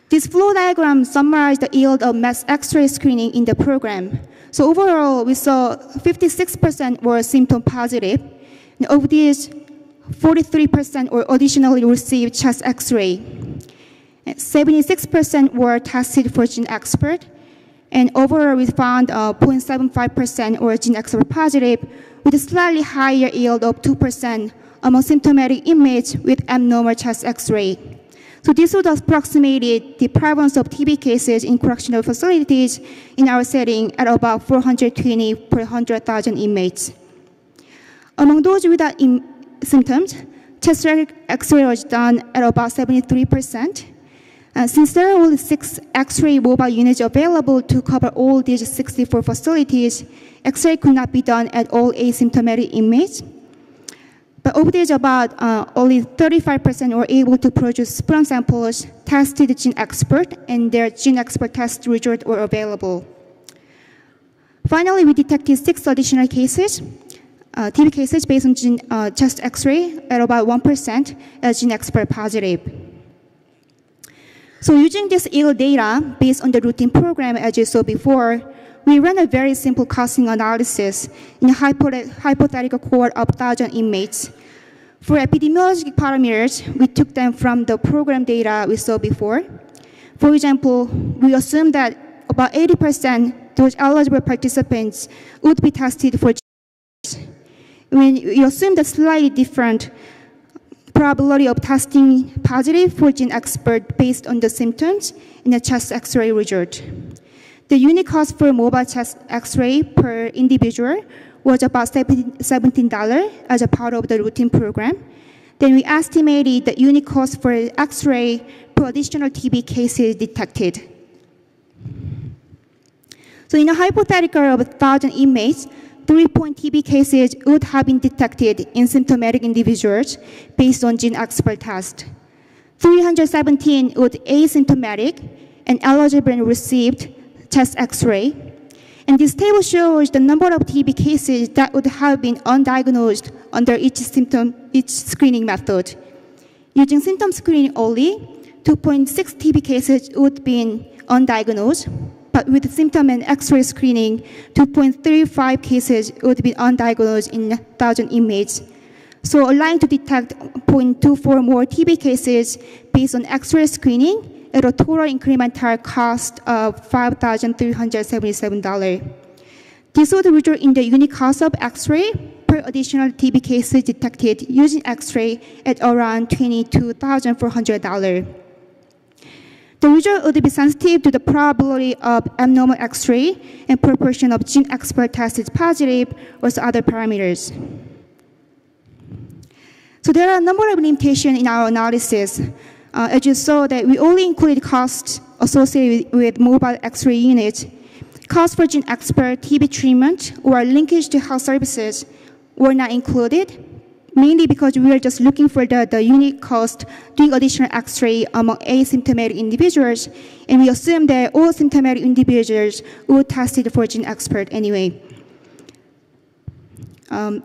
S13: This flow diagram summarized the yield of mass X-ray screening in the program. So overall, we saw 56% were symptom positive, and of these, 43% were additionally received chest X-ray. 76% were tested for gene expert, and overall we found 0.75% were gene expert positive, with a slightly higher yield of 2% among symptomatic inmates with abnormal chest X-ray. So this would approximate the prevalence of TB cases in correctional facilities in our setting at about 420 per 100,000 inmates. Among those without symptoms, chest X-ray was done at about 73%. Since there are only 6 X-ray mobile units available to cover all these 64 facilities, X-ray could not be done at all asymptomatic inmates. But of these, about only 35% were able to produce sputum samples, tested gene expert, and their gene expert test results were available. Finally, we detected 6 additional cases, TB cases based on chest X-ray at about 1% as gene expert positive. So using this yield data based on the routine program as you saw before, we ran a very simple costing analysis in a hypothetical cohort of 1,000 inmates. For epidemiologic parameters, we took them from the program data we saw before. For example, we assumed that about 80% those eligible participants would be tested for genes. We assumed a slightly different probability of testing positive for gene expert based on the symptoms in the chest X-ray result. The unit cost for mobile chest X-ray per individual was about $17 as a part of the routine program. Then we estimated the unit cost for X-ray per additional TB cases detected. So in a hypothetical of 1,000 inmates, 3 TB cases would have been detected in symptomatic individuals based on gene expert test. 317 would asymptomatic and eligible and received chest X-ray. And this table shows the number of TB cases that would have been undiagnosed under each screening method. Using symptom screening only, 2.6 TB cases would be undiagnosed, but with symptom and X-ray screening, 2.35 cases would be undiagnosed in 1,000 inmates. So allowing to detect 0.24 more TB cases based on X-ray screening at a total incremental cost of $5,377. This would result in the unit cost of X-ray per per additional TB cases detected using X-ray at around $22,400. The result would be sensitive to the probability of abnormal X-ray and proportion of gene expert tested positive, or other parameters. So there are a number of limitations in our analysis. As you saw, that we only included costs associated with mobile X-ray units. Cost for gene expert TB treatment or linkage to health services were not included, mainly because we were just looking for the unique cost doing additional X-ray among asymptomatic individuals, and we assumed that all symptomatic individuals would test it for gene expert anyway.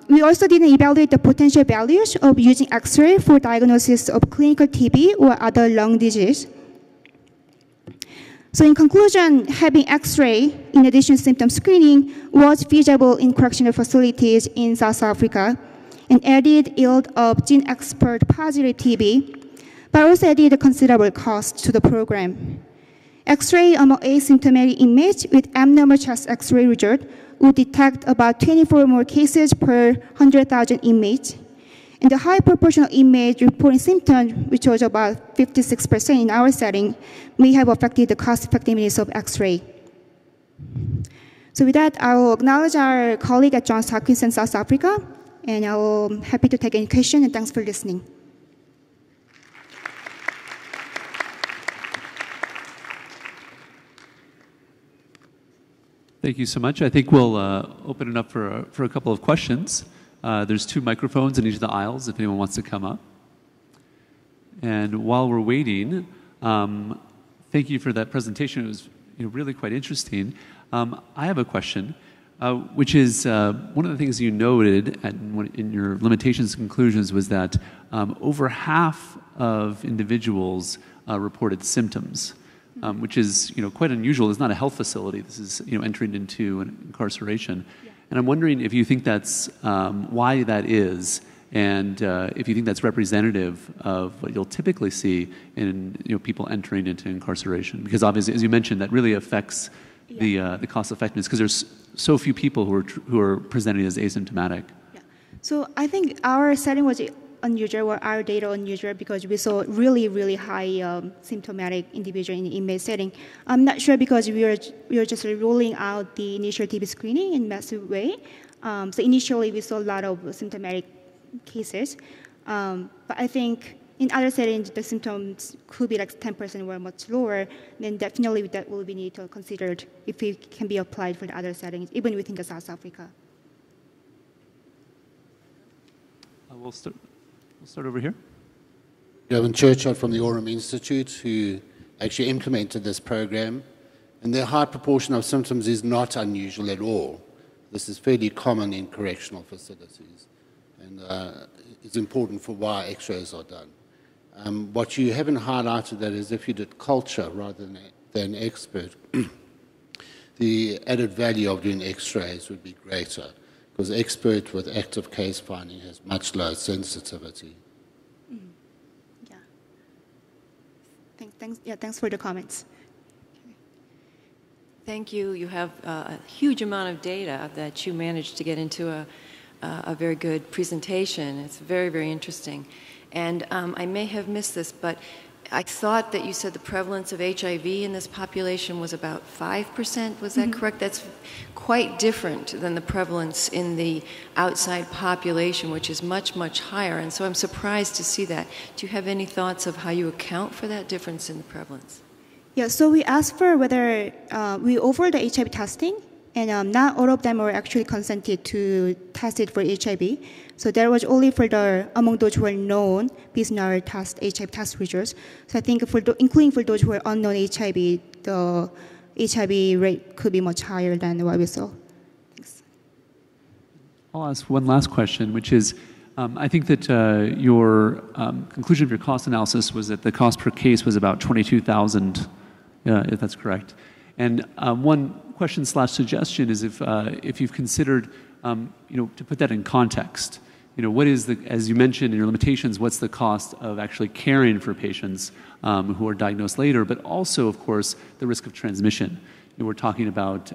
S13: We also didn't evaluate the potential values of using X-ray for diagnosis of clinical TB or other lung disease. So in conclusion, having X-ray in addition to symptom screening was feasible in correctional facilities in South Africa and added yield of gene expert positive TB, but also added a considerable cost to the program. X-ray among asymptomatic inmates with abnormal chest X-ray result would detect about 24 more cases per 100,000 inmates. And the high proportion of inmates reporting symptoms, which was about 56% in our setting, may have affected the cost effectiveness of X-ray. So with that, I will acknowledge our colleague at Johns Hopkins in South Africa, and I will happy to take any questions, and thanks for listening.
S2: Thank you so much. I think we'll open it up for a couple of questions. There's 2 microphones in each of the aisles if anyone wants to come up. And while we're waiting, thank you for that presentation. It was really quite interesting. I have a question, which is one of the things you noted in your limitations and conclusions was that over half of individuals reported symptoms. Which is quite unusual. It's not a health facility. This is entering into an incarceration, and I'm wondering if you think that's why that is, and if you think that's representative of what you'll typically see in people entering into incarceration. Because obviously, as you mentioned, that really affects the cost effectiveness because there's so few people who are presenting as asymptomatic.
S13: Yeah. So I think our setting was unusual, or our data unusual, because we saw really, really high symptomatic individual in the inmate setting. I'm not sure because we were just rolling out the initial TB screening in massive way. So initially we saw a lot of symptomatic cases, but I think in other settings the symptoms could be like 10% or much lower. Then definitely that will be need to consider if it can be applied for the other settings, even within South Africa.
S2: We'll start over here.
S7: Gavin Churchill from the Orem Institute, who actually implemented this program. And the high proportion of symptoms is not unusual at all. This is fairly common in correctional facilities. And it's important for why X-rays are done. What you haven't highlighted that is if you did culture rather than expert, the added value of doing X-rays would be greater. Because expert with active case finding has much lower sensitivity.
S13: Yeah. Thanks for the comments.
S12: Thank you. You have a huge amount of data that you managed to get into a very good presentation. It's very, very interesting. And I may have missed this, but I thought that you said the prevalence of HIV in this population was about 5%. Was that correct? That's quite different than the prevalence in the outside population, which is much, much higher. And so I'm surprised to see that. Do you have any thoughts of how you account for that difference in the prevalence?
S13: Yeah, so we asked for whether we offer the HIV testing, and not all of them were actually consented to test it for HIV. So there was only for among those who are known based on our HIV test results. So I think including for those who are unknown HIV, the HIV rate could be much higher than what we saw. Thanks.
S2: I'll ask one last question, which is, I think that your conclusion of your cost analysis was that the cost per case was about $22,000, if that's correct. And one question / suggestion is if you've considered, to put that in context, what is as you mentioned in your limitations, what's the cost of actually caring for patients who are diagnosed later, but also, of course, the risk of transmission. we're talking about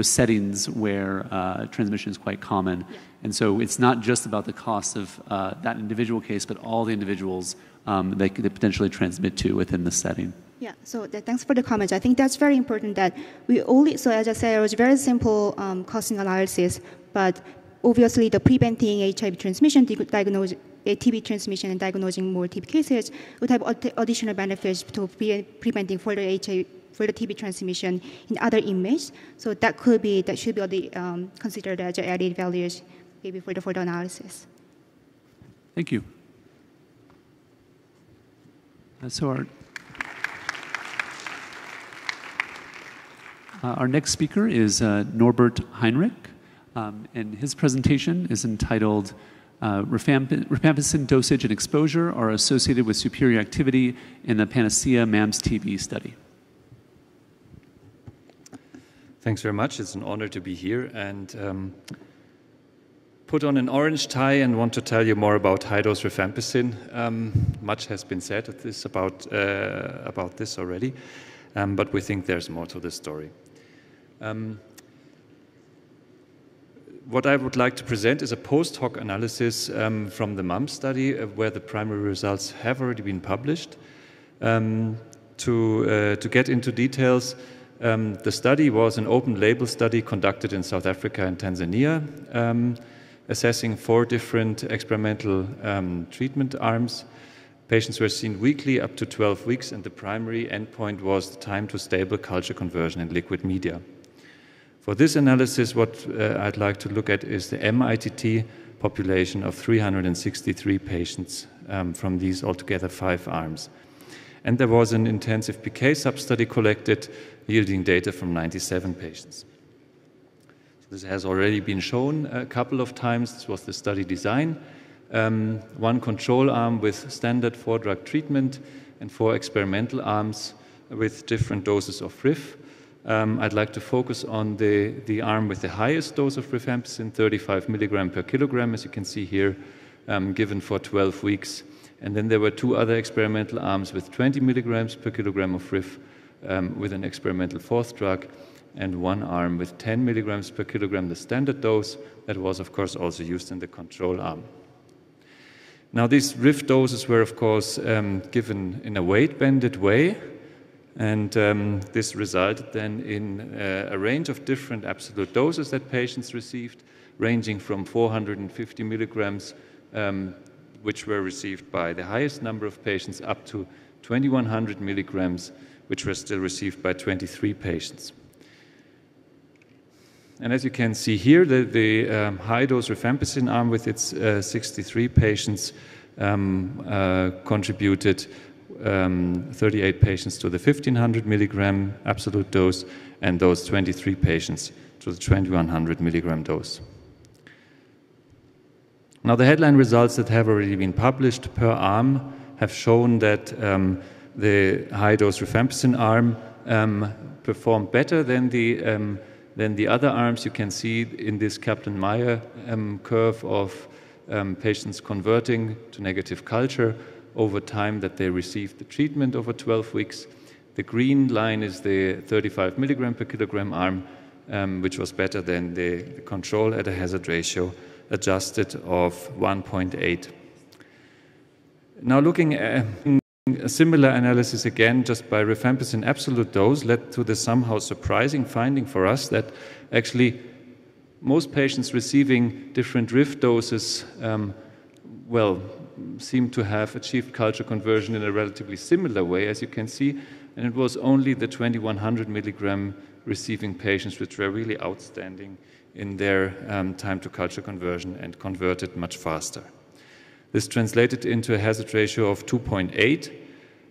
S2: settings where transmission is quite common. Yeah. And so it's not just about the cost of that individual case, but all the individuals they could potentially transmit to within the setting.
S13: Yeah, so thanks for the comments. I think that's very important that we only, so as I said, it was very simple costing analysis, but obviously the preventing HIV transmission, TB transmission and diagnosing more TB cases would have additional benefits to preventing further TB transmission in other inmates. So that should be considered as added values maybe for the further analysis.
S2: Thank you. So our next speaker is Norbert Heinrich, and his presentation is entitled Rifampicin Dosage and Exposure are Associated with Superior Activity in the Panacea MAMS-TB Study.
S14: Thanks very much. It's an honor to be here and put on an orange tie and want to tell you more about high-dose rifampicin. Much has been said about this already, but we think there's more to the story. What I would like to present is a post hoc analysis from the MAMS study where the primary results have already been published. To get into details, the study was an open label study conducted in South Africa and Tanzania, assessing 4 different experimental treatment arms. Patients were seen weekly up to 12 weeks, and the primary endpoint was the time to stable culture conversion in liquid media. For this analysis, what I'd like to look at is the MITT population of 363 patients from these altogether 5 arms. And there was an intensive PK sub-study collected, yielding data from 97 patients. So this has already been shown a couple of times. This was the study design. 1 control arm with standard 4-drug treatment and 4 experimental arms with different doses of RIF. I'd like to focus on the arm with the highest dose of rifampicin, 35 milligram per kilogram, as you can see here, given for 12 weeks. And then there were 2 other experimental arms with 20 milligrams per kilogram of RIF with an experimental 4th drug, and 1 arm with 10 milligrams per kilogram, the standard dose, that was, of course, also used in the control arm. Now, these RIF doses were, of course, given in a weight-banded way, and this resulted then in a range of different absolute doses that patients received, ranging from 450 milligrams, which were received by the highest number of patients, up to 2100 milligrams, which were still received by 23 patients. And as you can see here, the high-dose rifampicin arm with its 63 patients contributed 38 patients to the 1500 milligram absolute dose, and those 23 patients to the 2100 milligram dose. Now, the headline results that have already been published per arm have shown that the high-dose rifampicin arm performed better than the other arms. You can see in this Kaplan-Meier curve of patients converting to negative culture over time that they received the treatment over 12 weeks. The green line is the 35 milligram per kilogram arm, which was better than the control at a hazard ratio adjusted of 1.8. Now, looking at a similar analysis again just by rifampicin absolute dose led to the somehow surprising finding for us that actually most patients receiving different RIF doses seem to have achieved culture conversion in a relatively similar way, as you can see, and it was only the 2100 milligram receiving patients which were really outstanding in their time to culture conversion and converted much faster. This translated into a hazard ratio of 2.8,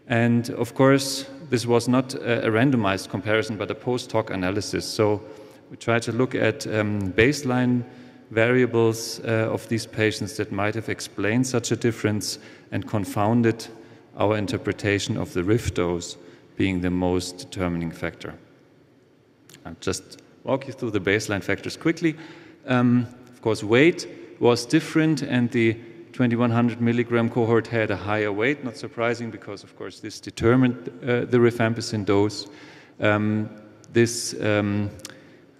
S14: and of course this was not a randomized comparison but a post-hoc analysis. So we tried to look at baseline variables of these patients that might have explained such a difference and confounded our interpretation of the RIF dose being the most determining factor. I'll just walk you through the baseline factors quickly. Of course, weight was different, and the 2100 milligram cohort had a higher weight, not surprising because, of course, this determined the rifampicin dose. this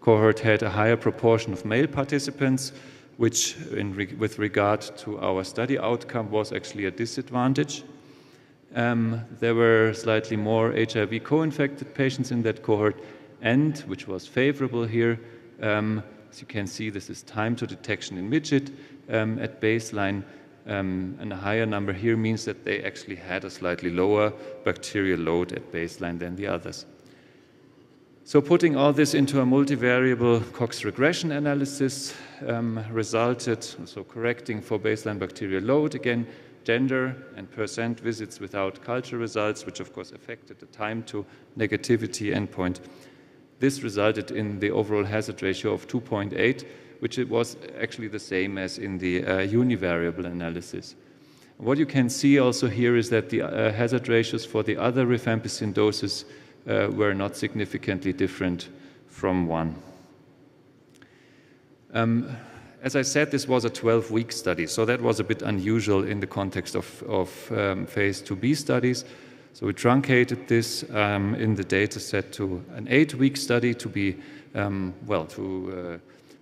S14: cohort had a higher proportion of male participants, which with regard to our study outcome was actually a disadvantage. There were slightly more HIV co-infected patients in that cohort, and, which was favorable here, as you can see, this is time to detection in midget at baseline, and a higher number here means that they actually had a slightly lower bacterial load at baseline than the others. So putting all this into a multivariable Cox regression analysis resulted, so correcting for baseline bacterial load, again, gender and percent visits without culture results, which of course affected the time to negativity endpoint. This resulted in the overall hazard ratio of 2.8, which it was actually the same as in the univariable analysis. What you can see also here is that the hazard ratios for the other rifampicin doses were not significantly different from one. As I said, this was a 12-week study, so that was a bit unusual in the context of phase 2b studies. So we truncated this in the data set to an 8-week study to be,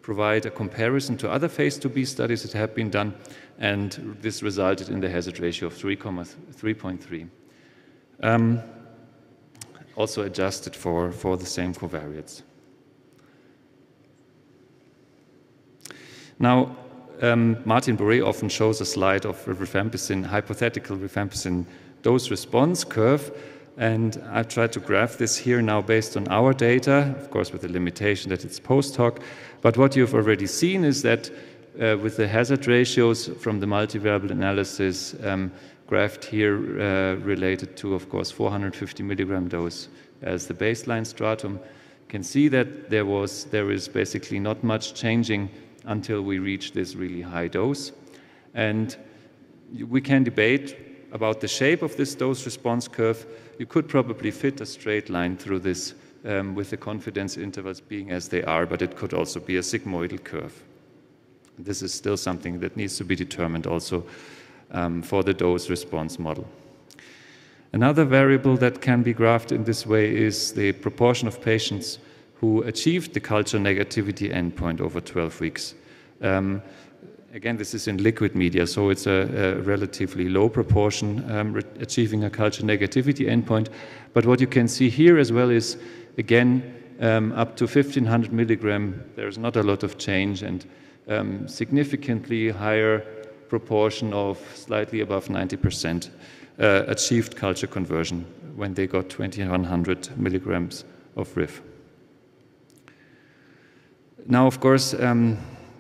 S14: provide a comparison to other phase 2b studies that have been done, and this resulted in the hazard ratio of 3.3. Also adjusted for the same covariates. Now, Martin Bourret often shows a slide of rifampicin, hypothetical rifampicin dose response curve, and I've tried to graph this here now based on our data, of course with the limitation that it's post hoc, but what you've already seen is that with the hazard ratios from the multivariable analysis graphed here related to, of course, 450 milligram dose as the baseline stratum, you can see that there is basically not much changing until we reach this really high dose. And we can debate about the shape of this dose response curve. You could probably fit a straight line through this with the confidence intervals being as they are, but it could also be a sigmoidal curve. This is still something that needs to be determined also for the dose response model. Another variable that can be graphed in this way is the proportion of patients who achieved the culture negativity endpoint over 12 weeks. Again, this is in liquid media, so it's a relatively low proportion achieving a culture negativity endpoint. But what you can see here as well is, again, up to 1500 milligram, there's not a lot of change, and significantly higher proportion of slightly above 90% achieved culture conversion when they got 2100 milligrams of RIF. Now, of course,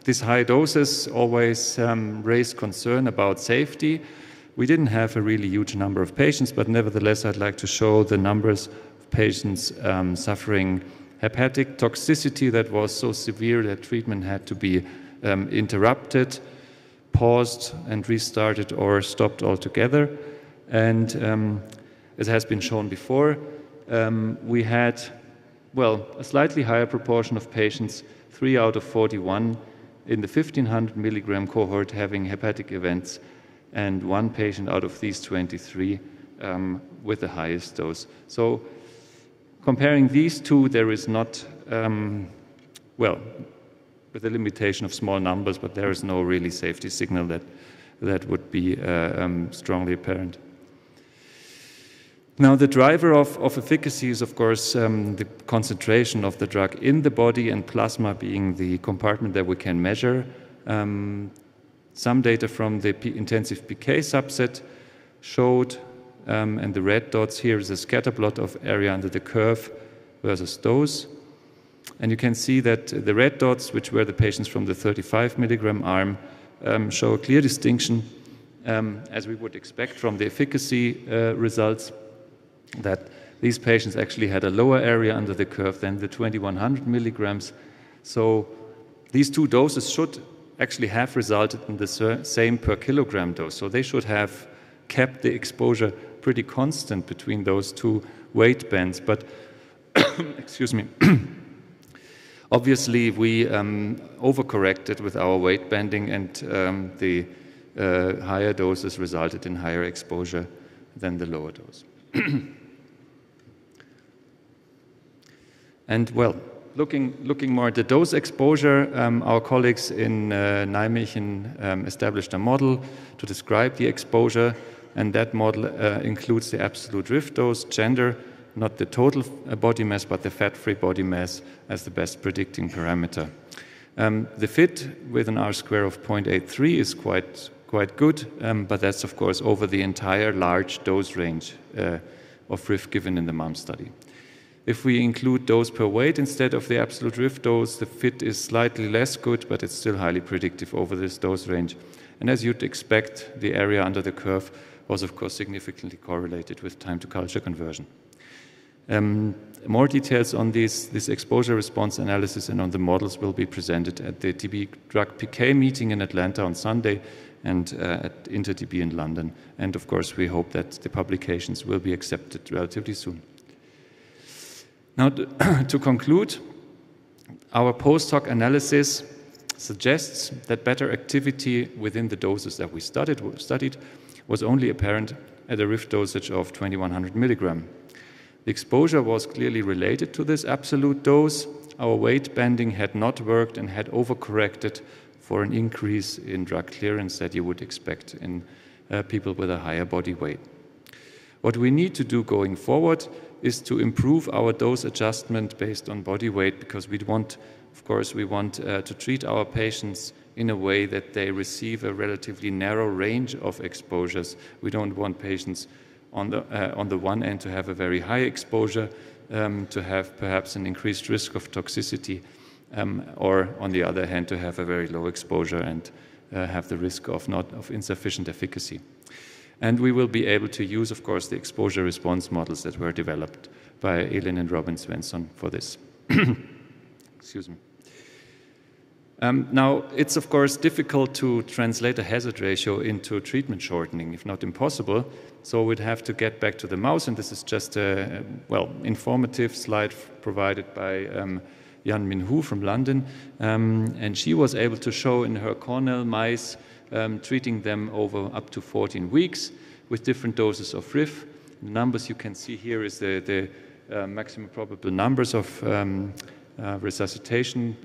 S14: these high doses always raise concern about safety. We didn't have a really huge number of patients, but nevertheless, I'd like to show the numbers of patients suffering hepatic toxicity that was so severe that treatment had to be interrupted, paused, and restarted or stopped altogether. And as has been shown before, we had, well, a slightly higher proportion of patients, 3 out of 41, in the 1500 milligram cohort having hepatic events, and 1 patient out of these 23 with the highest dose. So comparing these two, there is not, well, with the limitation of small numbers, but there is no really safety signal that would be strongly apparent. Now, the driver of efficacy is, of course, the concentration of the drug in the body, and plasma being the compartment that we can measure. Some data from the intensive PK subset showed, and the red dots here is a scatter plot of area under the curve versus dose. And you can see that the red dots, which were the patients from the 35 milligram arm, show a clear distinction, as we would expect from the efficacy results, that these patients actually had a lower area under the curve than the 2100 milligrams. So these two doses should actually have resulted in the same per kilogram dose. So they should have kept the exposure pretty constant between those two weight bands. But, excuse me, obviously we overcorrected with our weight banding, and the higher doses resulted in higher exposure than the lower dose. And well, looking more at the dose exposure, our colleagues in Nijmegen established a model to describe the exposure, and that model includes the absolute drift dose, gender, not the total body mass, but the fat-free body mass as the best predicting parameter. The fit with an R-square of 0.83 is quite good, but that's of course over the entire large dose range of RIF given in the MUM study. If we include dose per weight instead of the absolute RIF dose, the fit is slightly less good, but it's still highly predictive over this dose range. And as you'd expect, the area under the curve was of course significantly correlated with time to culture conversion. More details on this exposure response analysis and on the models will be presented at the TB drug PK meeting in Atlanta on Sunday and at InterTB in London. And of course, we hope that the publications will be accepted relatively soon. Now, to conclude, our post-hoc analysis suggests that better activity within the doses that we studied was only apparent at a RIF dosage of 2100 milligram. The exposure was clearly related to this absolute dose. Our weight banding had not worked and had overcorrected for an increase in drug clearance that you would expect in people with a higher body weight. What we need to do going forward is to improve our dose adjustment based on body weight, because we want to treat our patients in a way that they receive a relatively narrow range of exposures. We don't want patients on the one end to have a very high exposure, to have perhaps an increased risk of toxicity, or on the other hand to have a very low exposure and have the risk of insufficient efficacy. And we will be able to use, of course, the exposure response models that were developed by Elin and Robin Svensson for this. Excuse me. Now, it's of course difficult to translate a hazard ratio into treatment shortening, if not impossible. So we'd have to get back to the mouse, and this is just a informative slide provided by Yan Min Hu from London. And she was able to show in her Cornell mice, treating them over up to 14 weeks with different doses of RIF. The numbers you can see here is the maximum probable numbers of resuscitation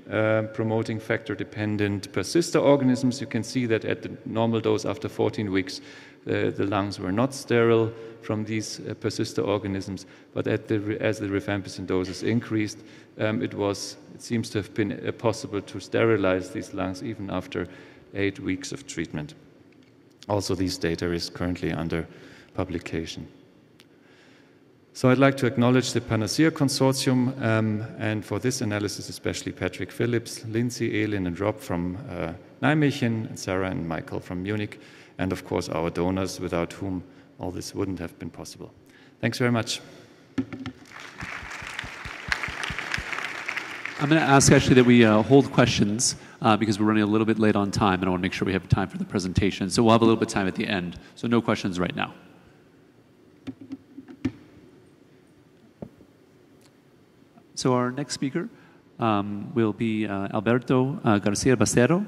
S14: promoting factor dependent persister organisms. You can see that at the normal dose after 14 weeks, the lungs were not sterile from these persister organisms, but as the rifampicin doses increased, it seems to have been possible to sterilize these lungs even after 8 weeks of treatment. Also, this data is currently under publication. So I'd like to acknowledge the Panacea Consortium, and for this analysis, especially Patrick Phillips, Lindsay, Elin, and Rob from Nijmegen, and Sarah and Michael from Munich, and of course our donors, without whom all this wouldn't have been possible. Thanks very much.
S2: I'm going to ask actually that we hold questions because we're running a little bit late on time, and I want to make sure we have time for the presentation. So we'll have a little bit of time at the end. So no questions right now. So our next speaker will be Alberto Garcia Bacero.